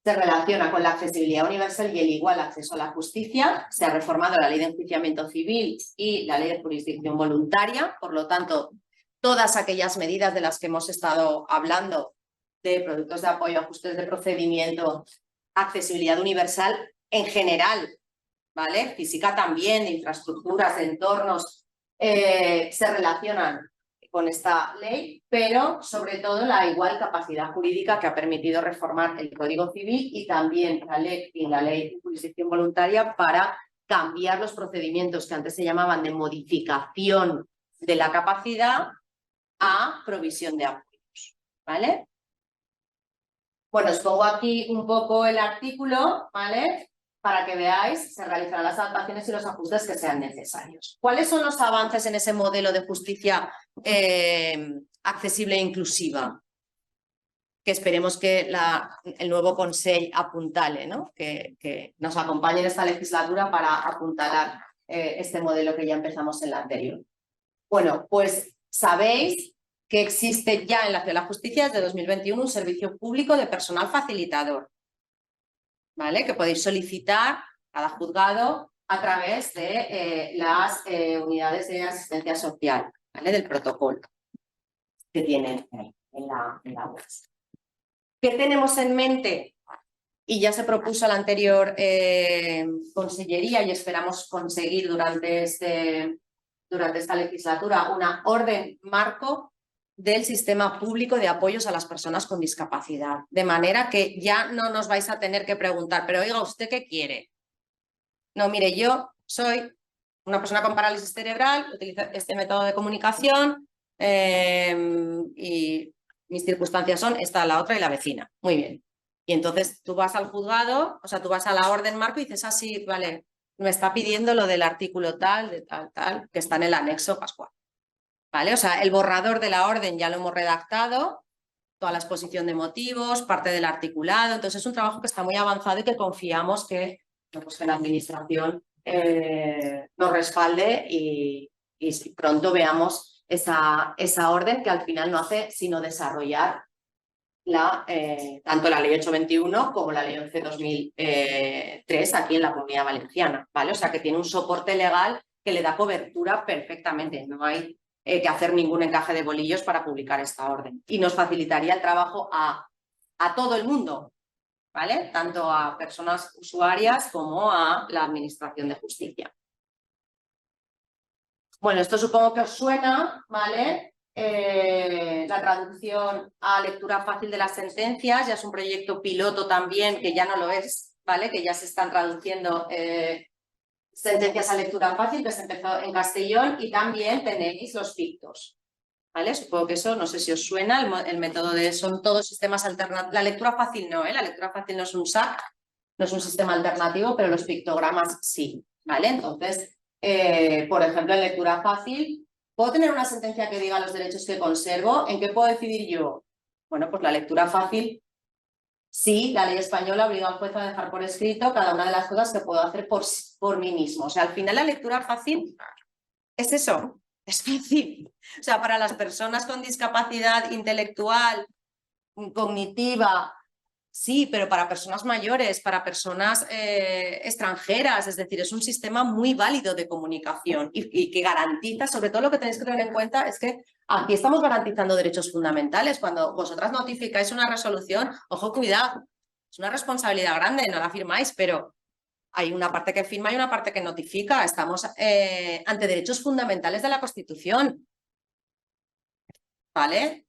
Se relaciona con la accesibilidad universal y el igual acceso a la justicia. Se ha reformado la Ley de Enjuiciamiento Civil y la Ley de Jurisdicción Voluntaria. Por lo tanto, todas aquellas medidas de las que hemos estado hablando, de productos de apoyo, ajustes de procedimiento, accesibilidad universal en general, ¿vale? Física también, de infraestructuras, de entornos, se relacionan con esta ley, pero sobre todo la igual capacidad jurídica que ha permitido reformar el Código Civil y también la ley de jurisdicción voluntaria para cambiar los procedimientos que antes se llamaban de modificación de la capacidad a provisión de apoyos, ¿vale? Bueno, os pongo aquí un poco el artículo, ¿vale? Para que veáis, se realizarán las adaptaciones y los ajustes que sean necesarios. ¿Cuáles son los avances en ese modelo de justicia accesible e inclusiva? Que esperemos que el nuevo Consell apuntale, ¿no? Que nos acompañe en esta legislatura para apuntalar este modelo que ya empezamos en la anterior. Bueno, pues sabéis que existe ya en la Ciudad de la Justicia desde 2021 un servicio público de personal facilitador, ¿vale? Que podéis solicitar cada juzgado a través de las unidades de asistencia social, ¿vale? Del protocolo que tienen en la web. ¿Qué tenemos en mente? Y ya se propuso la anterior consellería y esperamos conseguir durante esta legislatura una orden marco del sistema público de apoyos a las personas con discapacidad. De manera que ya no nos vais a tener que preguntar, pero oiga, ¿usted qué quiere? No, mire, yo soy una persona con parálisis cerebral, utilizo este método de comunicación y mis circunstancias son esta, la otra y la vecina. Muy bien. Y entonces tú vas al juzgado, o sea, tú vas a la orden marco y dices, ah, sí, vale, me está pidiendo lo del artículo tal, de tal, que está en el anexo pascual. ¿Vale? O sea, el borrador de la orden ya lo hemos redactado, toda la exposición de motivos, parte del articulado, entonces es un trabajo que está muy avanzado y que confiamos que, pues, que la administración nos respalde y pronto veamos esa orden que al final no hace sino desarrollar tanto la Ley 8/21 como la Ley 11/2003 aquí en la Comunidad Valenciana, ¿vale? O sea, que tiene un soporte legal que le da cobertura perfectamente, no hay que hacer ningún encaje de bolillos para publicar esta orden. Y nos facilitaría el trabajo a todo el mundo, ¿vale? Tanto a personas usuarias como a la Administración de Justicia. Bueno, esto supongo que os suena, ¿vale? La traducción a lectura fácil de las sentencias, ya es un proyecto piloto también, que ya no lo es, ¿vale? Que ya se están traduciendo sentencias a lectura fácil, que se empezó en Castellón, y también tenéis los pictos, ¿vale? Supongo que eso, no sé si os suena, el método son todos sistemas alternativos. La lectura fácil no, la lectura fácil no es un SAC, no es un sistema alternativo, pero los pictogramas sí, ¿vale? Entonces, por ejemplo, en lectura fácil, ¿puedo tener una sentencia que diga los derechos que conservo? ¿En qué puedo decidir yo? Bueno, pues la lectura fácil, sí, la ley española obliga al juez a dejar por escrito cada una de las cosas que puedo hacer por mí mismo. O sea, al final la lectura fácil es eso, es fácil. O sea, para las personas con discapacidad intelectual, cognitiva, Sí, pero para personas mayores, para personas extranjeras, es decir, es un sistema muy válido de comunicación y que garantiza, sobre todo lo que tenéis que tener en cuenta es que aquí estamos garantizando derechos fundamentales. Cuando vosotras notificáis una resolución, ojo, cuidado, es una responsabilidad grande, no la firmáis, pero hay una parte que firma y una parte que notifica. Estamos ante derechos fundamentales de la Constitución, ¿vale?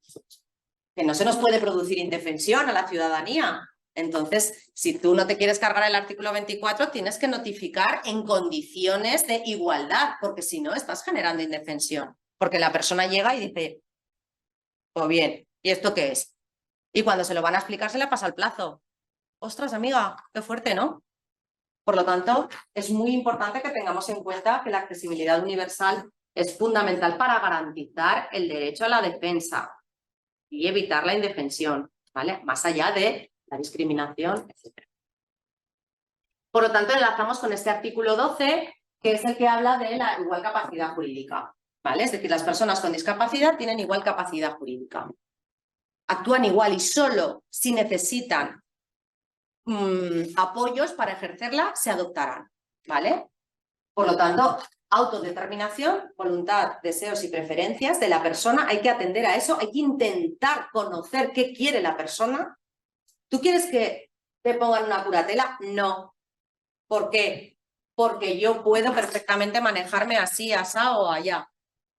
Que no se nos puede producir indefensión a la ciudadanía. Entonces, si tú no te quieres cargar el artículo 24, tienes que notificar en condiciones de igualdad, porque si no, estás generando indefensión. Porque la persona llega y dice, pues bien, ¿y esto qué es? Y cuando se lo van a explicar, se le pasa el plazo. Ostras, amiga, qué fuerte, ¿no? Por lo tanto, es muy importante que tengamos en cuenta que la accesibilidad universal es fundamental para garantizar el derecho a la defensa y evitar la indefensión, ¿vale? Más allá de la discriminación, etc. Por lo tanto, enlazamos con este artículo 12, que es el que habla de la igual capacidad jurídica, ¿vale? Es decir, las personas con discapacidad tienen igual capacidad jurídica. Actúan igual y solo si necesitan apoyos para ejercerla, se adoptarán, ¿vale? Por lo tanto, autodeterminación, voluntad, deseos y preferencias de la persona, hay que atender a eso, hay que intentar conocer qué quiere la persona. ¿Tú quieres que te pongan una curatela? No. ¿Por qué? Porque yo puedo perfectamente manejarme así, asá o allá.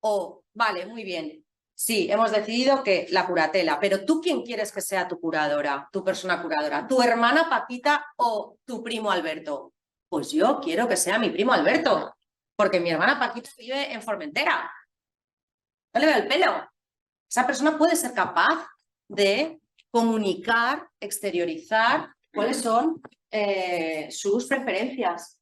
O, vale, muy bien, sí, hemos decidido que la curatela, pero ¿tú quién quieres que sea tu curadora, tu persona curadora? ¿Tu hermana Paquita o tu primo Alberto? Pues yo quiero que sea mi primo Alberto, porque mi hermana Paquita vive en Formentera. No le veo el pelo. Esa persona puede ser capaz de comunicar, exteriorizar cuáles son sus preferencias,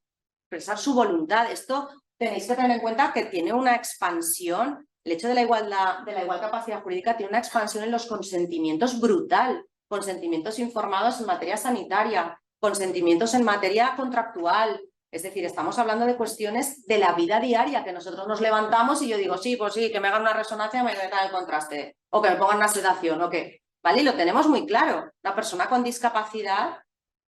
expresar su voluntad. Esto tenéis que tener en cuenta que tiene una expansión, el hecho de la igual capacidad jurídica tiene una expansión en los consentimientos brutal, consentimientos informados en materia sanitaria, consentimientos en materia contractual. Es decir, estamos hablando de cuestiones de la vida diaria, que nosotros nos levantamos y yo digo, sí, pues sí, que me hagan una resonancia y me metan el contraste, o que me pongan una sedación, o que, ¿vale? Y lo tenemos muy claro. La persona con discapacidad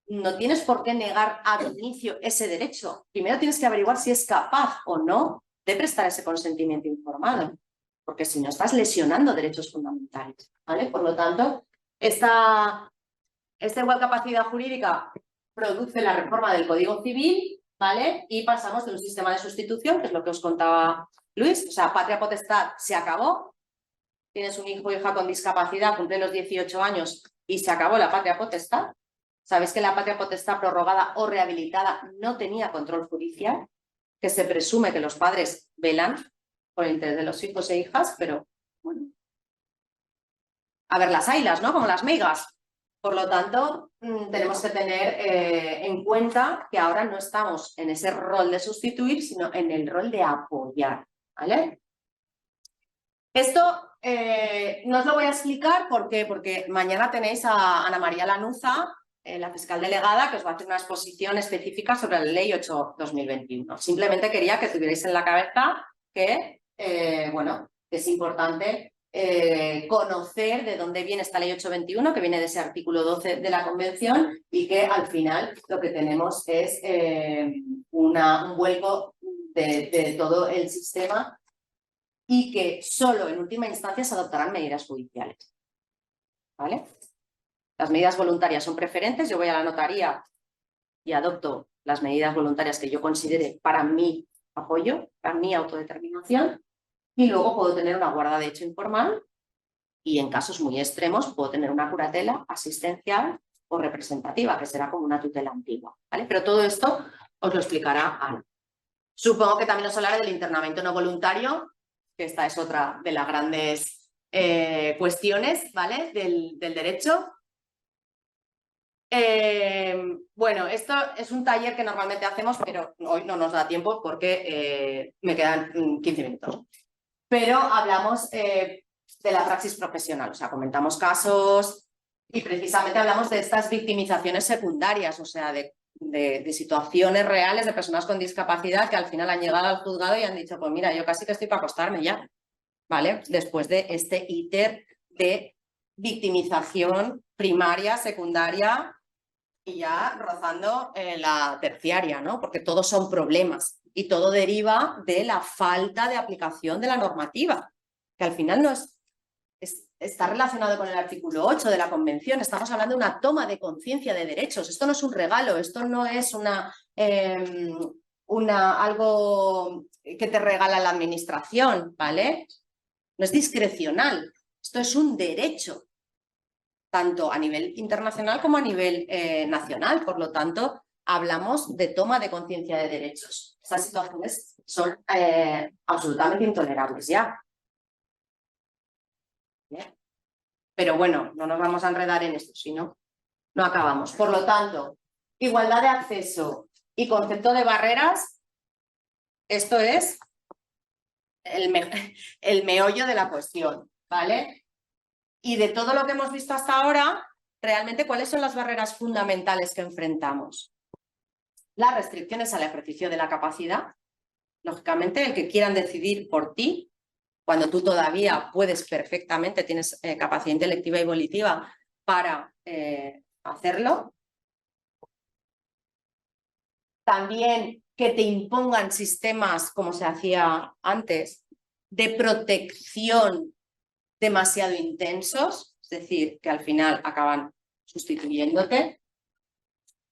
no tienes por qué negar al inicio ese derecho. Primero tienes que averiguar si es capaz o no de prestar ese consentimiento informado, porque si no estás lesionando derechos fundamentales, ¿vale? Por lo tanto, esta igual capacidad jurídica produce la reforma del Código Civil, ¿vale? Y pasamos de un sistema de sustitución, que es lo que os contaba Luis, o sea, patria potestad se acabó, tienes un hijo o hija con discapacidad, cumple los 18 años y se acabó la patria potestad. Sabéis que la patria potestad prorrogada o rehabilitada no tenía control judicial, que se presume que los padres velan por el interés de los hijos e hijas, pero bueno, a ver las ailas, ¿no? Como las meigas. Por lo tanto, tenemos que tener en cuenta que ahora no estamos en ese rol de sustituir, sino en el rol de apoyar, ¿vale? Esto no os lo voy a explicar porque mañana tenéis a Ana María Lanuza, la fiscal delegada, que os va a hacer una exposición específica sobre la Ley 8/2021. Simplemente quería que tuvierais en la cabeza que, bueno, es importante conocer de dónde viene esta Ley 8/21, que viene de ese artículo 12 de la Convención y que al final lo que tenemos es un vuelco de todo el sistema y que solo en última instancia se adoptarán medidas judiciales, ¿vale? Las medidas voluntarias son preferentes, yo voy a la notaría y adopto las medidas voluntarias que yo considere para mi apoyo, para mi autodeterminación, y luego puedo tener una guarda de hecho informal y en casos muy extremos puedo tener una curatela asistencial o representativa, que será como una tutela antigua, ¿vale? Pero todo esto os lo explicará Ana. Supongo que también os hablaré del internamiento no voluntario, que esta es otra de las grandes cuestiones, ¿vale? Del derecho. Bueno, esto es un taller que normalmente hacemos, pero hoy no nos da tiempo porque me quedan 15 minutos. Pero hablamos de la praxis profesional, o sea, comentamos casos y precisamente hablamos de estas victimizaciones secundarias, o sea, de situaciones reales de personas con discapacidad que al final han llegado al juzgado y han dicho, pues mira, yo casi que estoy para acostarme ya, ¿vale? Después de este íter de victimización primaria, secundaria y ya rozando la terciaria, ¿no? Porque todos son problemas y todo deriva de la falta de aplicación de la normativa, que al final no está relacionado con el artículo 8 de la Convención. Estamos hablando de una toma de conciencia de derechos. Esto no es un regalo, esto no es algo que te regala la administración, ¿vale? No es discrecional, esto es un derecho, tanto a nivel internacional como a nivel nacional. Por lo tanto, hablamos de toma de conciencia de derechos. Estas situaciones son absolutamente intolerables ya. ¿Bien? Pero bueno, no nos vamos a enredar en esto, si no, no acabamos. Por lo tanto, igualdad de acceso y concepto de barreras, esto es el meollo de la cuestión, ¿vale? Y de todo lo que hemos visto hasta ahora, realmente, ¿cuáles son las barreras fundamentales que enfrentamos? Las restricciones al ejercicio de la capacidad, lógicamente, el que quieran decidir por ti, cuando tú todavía puedes perfectamente, tienes capacidad intelectiva y volitiva para hacerlo. También que te impongan sistemas, como se hacía antes, de protección demasiado intensos, es decir, que al final acaban sustituyéndote.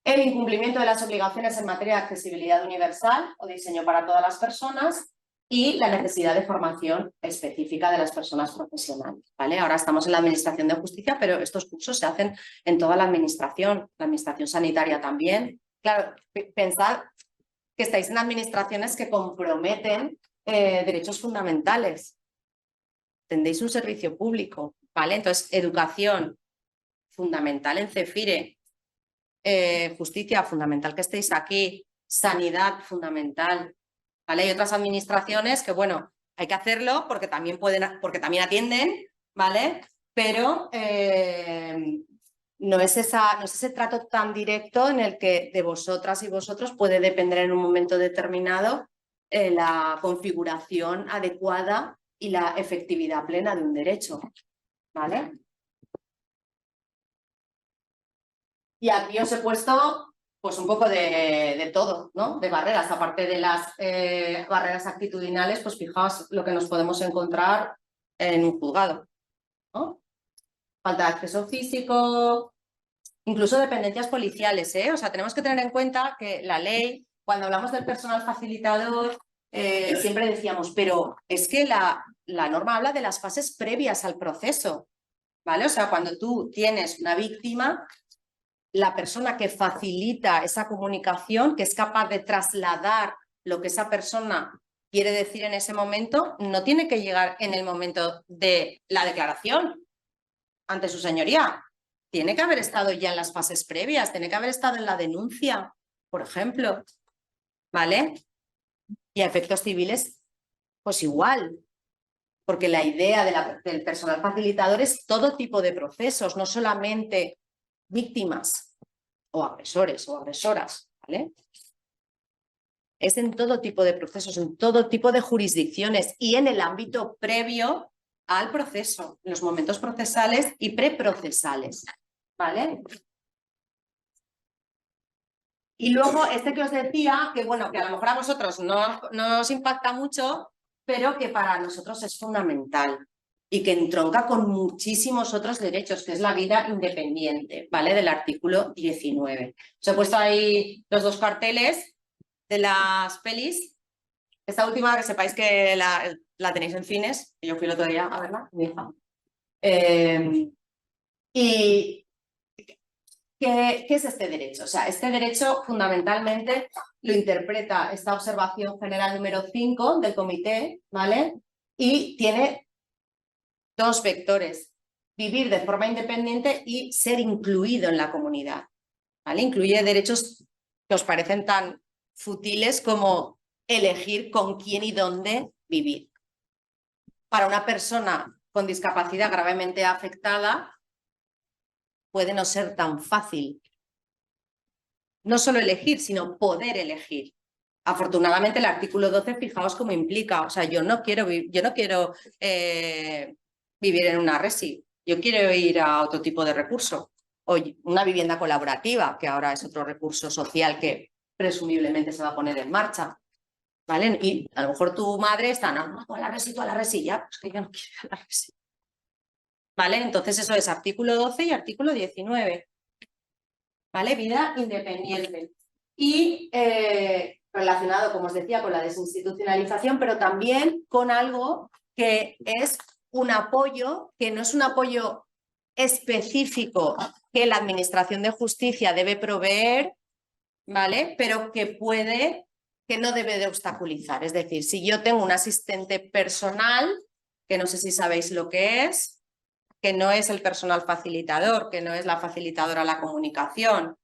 El incumplimiento de las obligaciones en materia de accesibilidad universal o diseño para todas las personas y la necesidad de formación específica de las personas profesionales, ¿vale? Ahora estamos en la Administración de Justicia, pero estos cursos se hacen en toda la administración sanitaria también. Claro, pensad que estáis en administraciones que comprometen derechos fundamentales. Tendréis un servicio público, ¿vale? Entonces, educación fundamental en CEFIRE, justicia fundamental que estéis aquí, sanidad fundamental, ¿vale? Hay otras administraciones que, bueno, hay que hacerlo porque también atienden, ¿vale? Pero no es ese trato tan directo en el que de vosotras y vosotros puede depender en un momento determinado la configuración adecuada y la efectividad plena de un derecho, ¿vale? Y aquí os he puesto pues un poco de todo, ¿no? De barreras, aparte de las barreras actitudinales, pues fijaos lo que nos podemos encontrar en un juzgado, ¿no? Falta de acceso físico, incluso dependencias policiales, ¿eh? O sea, tenemos que tener en cuenta que la ley, cuando hablamos del personal facilitador, siempre decíamos, pero es que la norma habla de las fases previas al proceso, ¿vale? O sea, cuando tú tienes una víctima, la persona que facilita esa comunicación, que es capaz de trasladar lo que esa persona quiere decir en ese momento, no tiene que llegar en el momento de la declaración ante su señoría. Tiene que haber estado ya en las fases previas, tiene que haber estado en la denuncia, por ejemplo, ¿vale? Y a efectos civiles, pues igual, porque la idea del personal facilitador es todo tipo de procesos, no solamente víctimas o agresores o agresoras, ¿vale? Es en todo tipo de procesos, en todo tipo de jurisdicciones y en el ámbito previo al proceso, en los momentos procesales y preprocesales, ¿vale? Y luego este que os decía, que bueno, que a lo mejor a vosotros no os impacta mucho, pero que para nosotros es fundamental y que entronca con muchísimos otros derechos, que es la vida independiente, ¿vale? Del artículo 19. Os he puesto ahí los dos carteles de las pelis. Esta última, que sepáis que la tenéis en cines, que yo fui el otro día a verla, mi hija. Y ¿qué es este derecho? O sea, este derecho fundamentalmente lo interpreta esta observación general número 5 del comité, ¿vale? Y tiene dos vectores: vivir de forma independiente y ser incluido en la comunidad, ¿vale? Incluye derechos que os parecen tan futiles como elegir con quién y dónde vivir. Para una persona con discapacidad gravemente afectada puede no ser tan fácil no solo elegir, sino poder elegir. Afortunadamente el artículo 12, fijaos cómo implica, o sea, yo no quiero vivir en una resi, yo quiero ir a otro tipo de recurso. Oye, una vivienda colaborativa, que ahora es otro recurso social que presumiblemente se va a poner en marcha. ¿Vale? Y a lo mejor tu madre está, no, a la resi, tú a la resi, ya, pues que yo no quiero ir a la resi. ¿Vale? Entonces eso es artículo 12 y artículo 19. ¿Vale? Vida independiente. Y relacionado, como os decía, con la desinstitucionalización, pero también con algo que es un apoyo, que no es un apoyo específico que la Administración de Justicia debe proveer, ¿vale? Pero que no debe de obstaculizar. Es decir, si yo tengo un asistente personal, que no sé si sabéis lo que es, que no es el personal facilitador, que no es la facilitadora de la comunicación.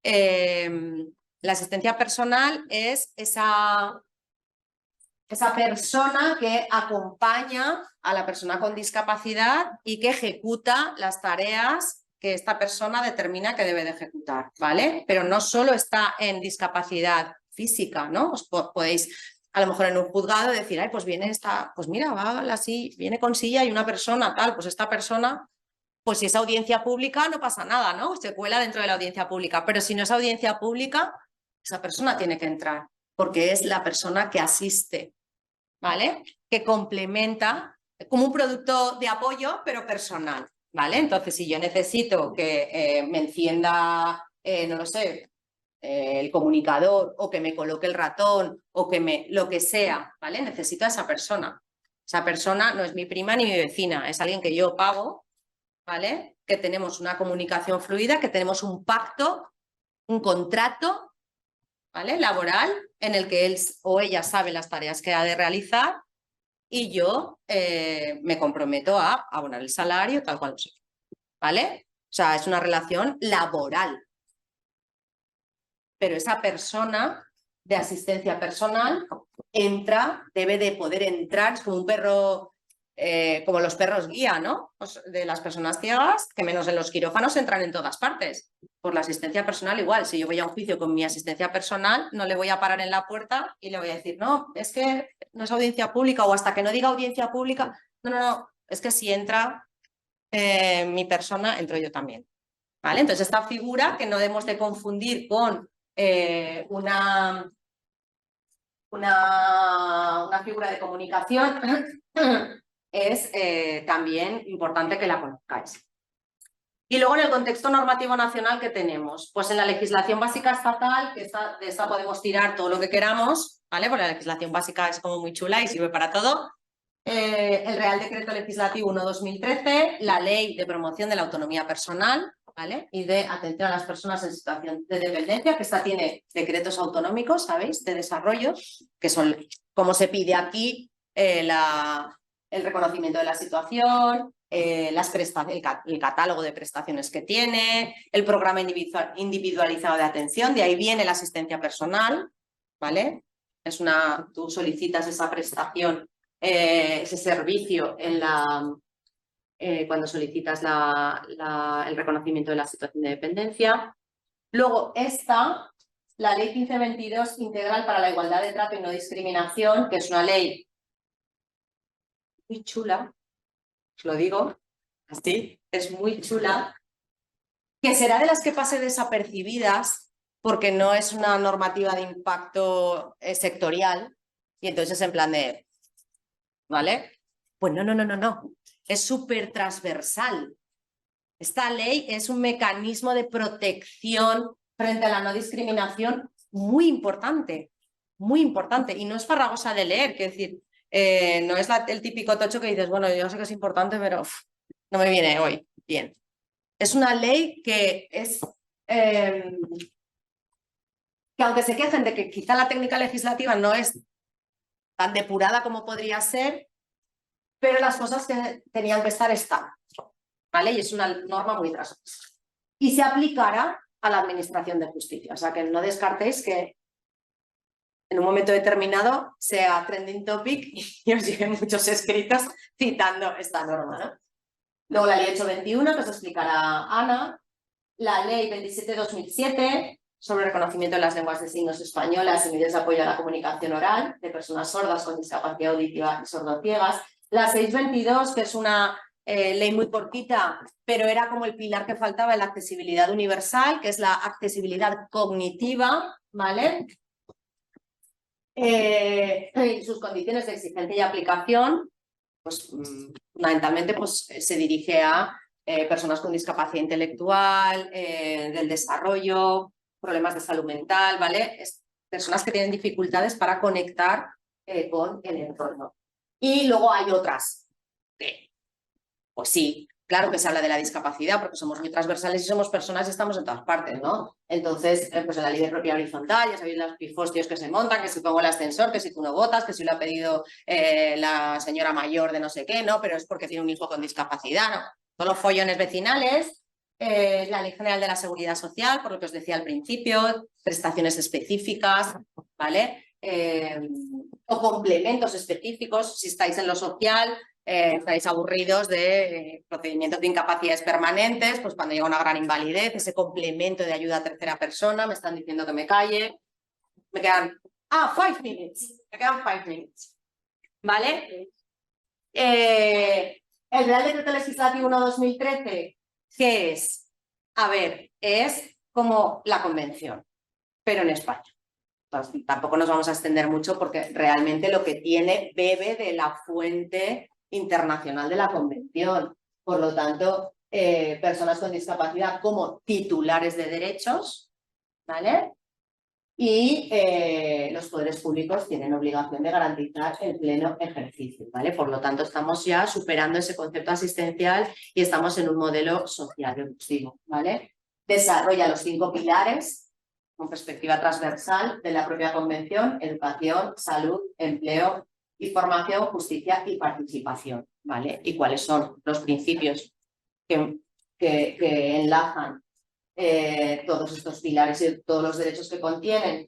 La asistencia personal es esa persona que acompaña a la persona con discapacidad y que ejecuta las tareas que esta persona determina que debe de ejecutar, ¿vale? Pero no solo está en discapacidad física, ¿no? Os podéis, a lo mejor en un juzgado, decir, ay, pues viene esta, pues mira, va así, viene con silla y una persona tal, pues esta persona, pues si es audiencia pública no pasa nada, ¿no? Se cuela dentro de la audiencia pública, pero si no es audiencia pública, esa persona tiene que entrar, porque es la persona que asiste, ¿vale? Que complementa como un producto de apoyo, pero personal, ¿vale? Entonces, si yo necesito que me encienda, no lo sé, el comunicador o que me coloque el ratón o que lo que sea, ¿vale? Necesito a esa persona. Esa persona no es mi prima ni mi vecina, es alguien que yo pago, ¿vale? Que tenemos una comunicación fluida, que tenemos un pacto, un contrato, ¿vale? Laboral, en el que él o ella sabe las tareas que ha de realizar y yo me comprometo a abonar el salario, tal cual, ¿vale? O sea, es una relación laboral. Pero esa persona de asistencia personal debe de poder entrar, es como un perro, como los perros guía, ¿no? De las personas ciegas, que menos en los quirófanos entran en todas partes. Por la asistencia personal igual, si yo voy a un juicio con mi asistencia personal, no le voy a parar en la puerta y le voy a decir, no, es que no es audiencia pública o hasta que no diga audiencia pública, no, es que si entra mi persona, entro yo también. ¿Vale? Entonces esta figura que no debemos de confundir con una figura de comunicación es también importante que la conozcáis. Y luego en el contexto normativo nacional que tenemos, pues en la legislación básica estatal, que de esta podemos tirar todo lo que queramos, ¿vale? Porque la legislación básica es como muy chula y sirve para todo. El Real Decreto Legislativo 1/2013, la Ley de Promoción de la Autonomía Personal, ¿vale? Y de atención a las personas en situación de dependencia, que esta tiene decretos autonómicos, ¿sabéis? De desarrollo, que son como se pide aquí el reconocimiento de la situación, el catálogo de prestaciones que tiene, el programa individualizado de atención, de ahí viene la asistencia personal, ¿vale? Tú solicitas esa prestación, ese servicio cuando solicitas el reconocimiento de la situación de dependencia. Luego la ley 1522 integral para la igualdad de trato y no discriminación, que es una ley muy chula, os lo digo así, es muy chula, que será de las que pase desapercibidas porque no es una normativa de impacto sectorial y entonces en plan de, ¿vale? Pues no. Es súper transversal. Esta ley es un mecanismo de protección frente a la no discriminación muy importante y no es farragosa de leer, quiero decir, no es el típico tocho que dices, bueno, yo sé que es importante, pero no me viene hoy. Bien. Es una ley que es que aunque se quejen de que quizá la técnica legislativa no es tan depurada como podría ser, pero las cosas que tenían que estar están, ¿vale? Y es una norma muy transversal. Y se aplicará a la Administración de Justicia, o sea que no descartéis que en un momento determinado sea trending topic y os lleguen muchos escritos citando esta norma, ¿no? Luego la ley 821, que os explicará Ana, la ley 27/2007 sobre el reconocimiento de las lenguas de signos españolas y medios de apoyo a la comunicación oral de personas sordas con discapacidad auditiva y sordociegas. La 622, que es una ley muy cortita, pero era como el pilar que faltaba en la accesibilidad universal, que es la accesibilidad cognitiva, ¿vale? Y sus condiciones de exigencia y aplicación, pues fundamentalmente pues, se dirige a personas con discapacidad intelectual, del desarrollo, problemas de salud mental, ¿vale? Personas que tienen dificultades para conectar con el entorno. Y luego hay otras que, pues sí, claro que se habla de la discapacidad porque somos muy transversales y somos personas y estamos en todas partes, ¿no? Entonces, pues en la ley de propiedad horizontal, ya sabéis los pifostios que se montan, que si pongo el ascensor, que si tú no votas, que si lo ha pedido la señora mayor de no sé qué, ¿no? Pero es porque tiene un hijo con discapacidad, ¿no? Todos los follones vecinales, la Ley General de la Seguridad Social, por lo que os decía al principio, prestaciones específicas, ¿vale? O complementos específicos, si estáis en lo social, estáis aburridos de procedimientos de incapacidades permanentes, pues cuando llega una gran invalidez, ese complemento de ayuda a tercera persona, me están diciendo que me calle, me quedan, 5 minutes, me quedan 5 minutes, ¿vale? El Real Decreto Legislativo 1/2013, ¿qué es? A ver, es como la convención, pero en España. Entonces, tampoco nos vamos a extender mucho porque realmente lo que tiene bebe de la fuente internacional de la convención. Por lo tanto, personas con discapacidad como titulares de derechos, ¿vale? Y los poderes públicos tienen obligación de garantizar el pleno ejercicio, ¿vale? Por lo tanto, estamos ya superando ese concepto asistencial y estamos en un modelo social inclusivo, ¿vale? Desarrolla los 5 pilares con perspectiva transversal de la propia convención: educación, salud, empleo y formación, justicia y participación, ¿vale? ¿Y cuáles son los principios que enlazan todos estos pilares y todos los derechos que contienen?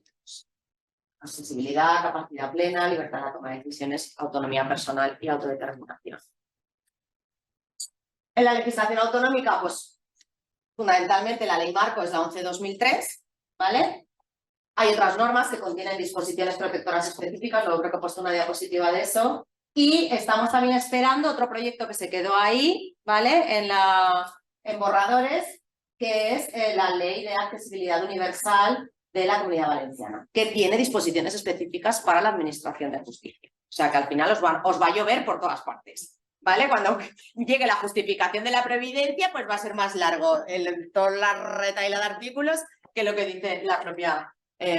Accesibilidad, capacidad plena, libertad en la toma de decisiones, autonomía personal y autodeterminación. En la legislación autonómica, pues fundamentalmente la ley marco es la 11/2003, ¿vale? Hay otras normas que contienen disposiciones protectoras específicas, luego creo que he puesto una diapositiva de eso. Y estamos también esperando otro proyecto que se quedó ahí, ¿vale? En borradores, que es la Ley de Accesibilidad Universal de la Comunidad Valenciana, que tiene disposiciones específicas para la Administración de Justicia. O sea que al final os va a llover por todas partes, ¿vale? Cuando llegue la justificación de la previdencia, pues va a ser más largo toda la retaila de artículos que lo que dice la propia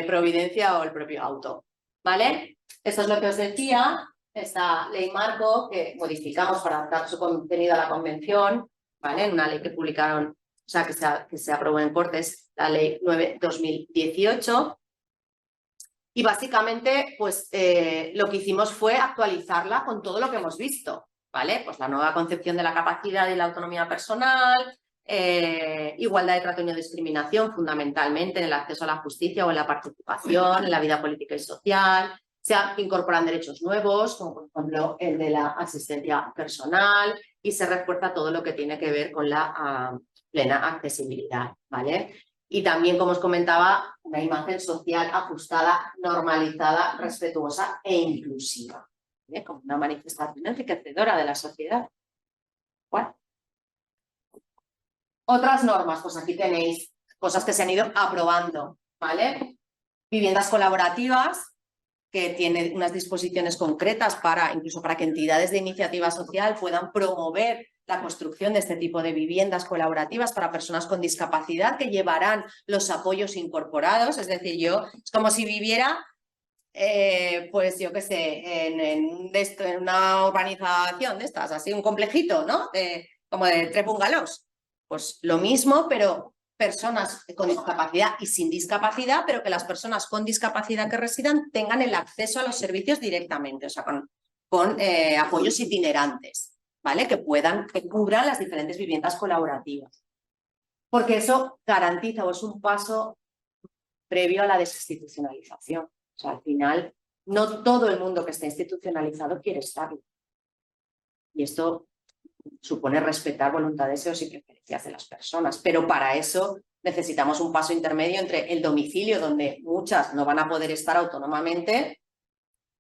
providencia o el propio auto, ¿vale? Esto es lo que os decía, esta ley marco que modificamos para adaptar su contenido a la convención, ¿vale? En una ley que publicaron, o sea, que se aprobó en Cortes, la ley 9/2018. Y básicamente, pues lo que hicimos fue actualizarla con todo lo que hemos visto, ¿vale? Pues la nueva concepción de la capacidad y la autonomía personal, igualdad de trato y no discriminación, fundamentalmente en el acceso a la justicia o en la participación en la vida política y social. Se incorporan derechos nuevos, como por ejemplo el de la asistencia personal, y se refuerza todo lo que tiene que ver con la plena accesibilidad, ¿vale? Y también, como os comentaba, una imagen social ajustada, normalizada, respetuosa e inclusiva, ¿vale? Como una manifestación enriquecedora de la sociedad. Bueno. Otras normas, pues aquí tenéis cosas que se han ido aprobando, ¿vale? Viviendas colaborativas, que tiene unas disposiciones concretas incluso para que entidades de iniciativa social puedan promover la construcción de este tipo de viviendas colaborativas para personas con discapacidad, que llevarán los apoyos incorporados. Es decir, es como si viviera, pues yo qué sé, en una urbanización de estas, así un complejito, ¿no? Como de 3 bungalows. Pues lo mismo, pero personas con discapacidad y sin discapacidad, pero que las personas con discapacidad que residan tengan el acceso a los servicios directamente, o sea, con apoyos itinerantes, ¿vale? Que cubran las diferentes viviendas colaborativas. Porque eso garantiza o es un paso previo a la desinstitucionalización. O sea, al final, no todo el mundo que está institucionalizado quiere estarlo. Y esto supone respetar voluntades, deseos y preferencias de las personas, pero para eso necesitamos un paso intermedio entre el domicilio, donde muchas no van a poder estar autónomamente,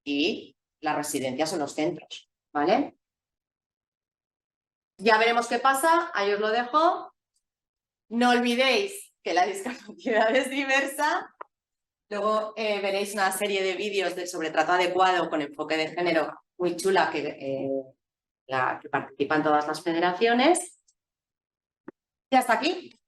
y las residencias o los centros, ¿vale? Ya veremos qué pasa, ahí os lo dejo. No olvidéis que la discapacidad es diversa. Luego veréis una serie de vídeos sobre trato adecuado con enfoque de género muy chula que participan todas las federaciones. Y hasta aquí.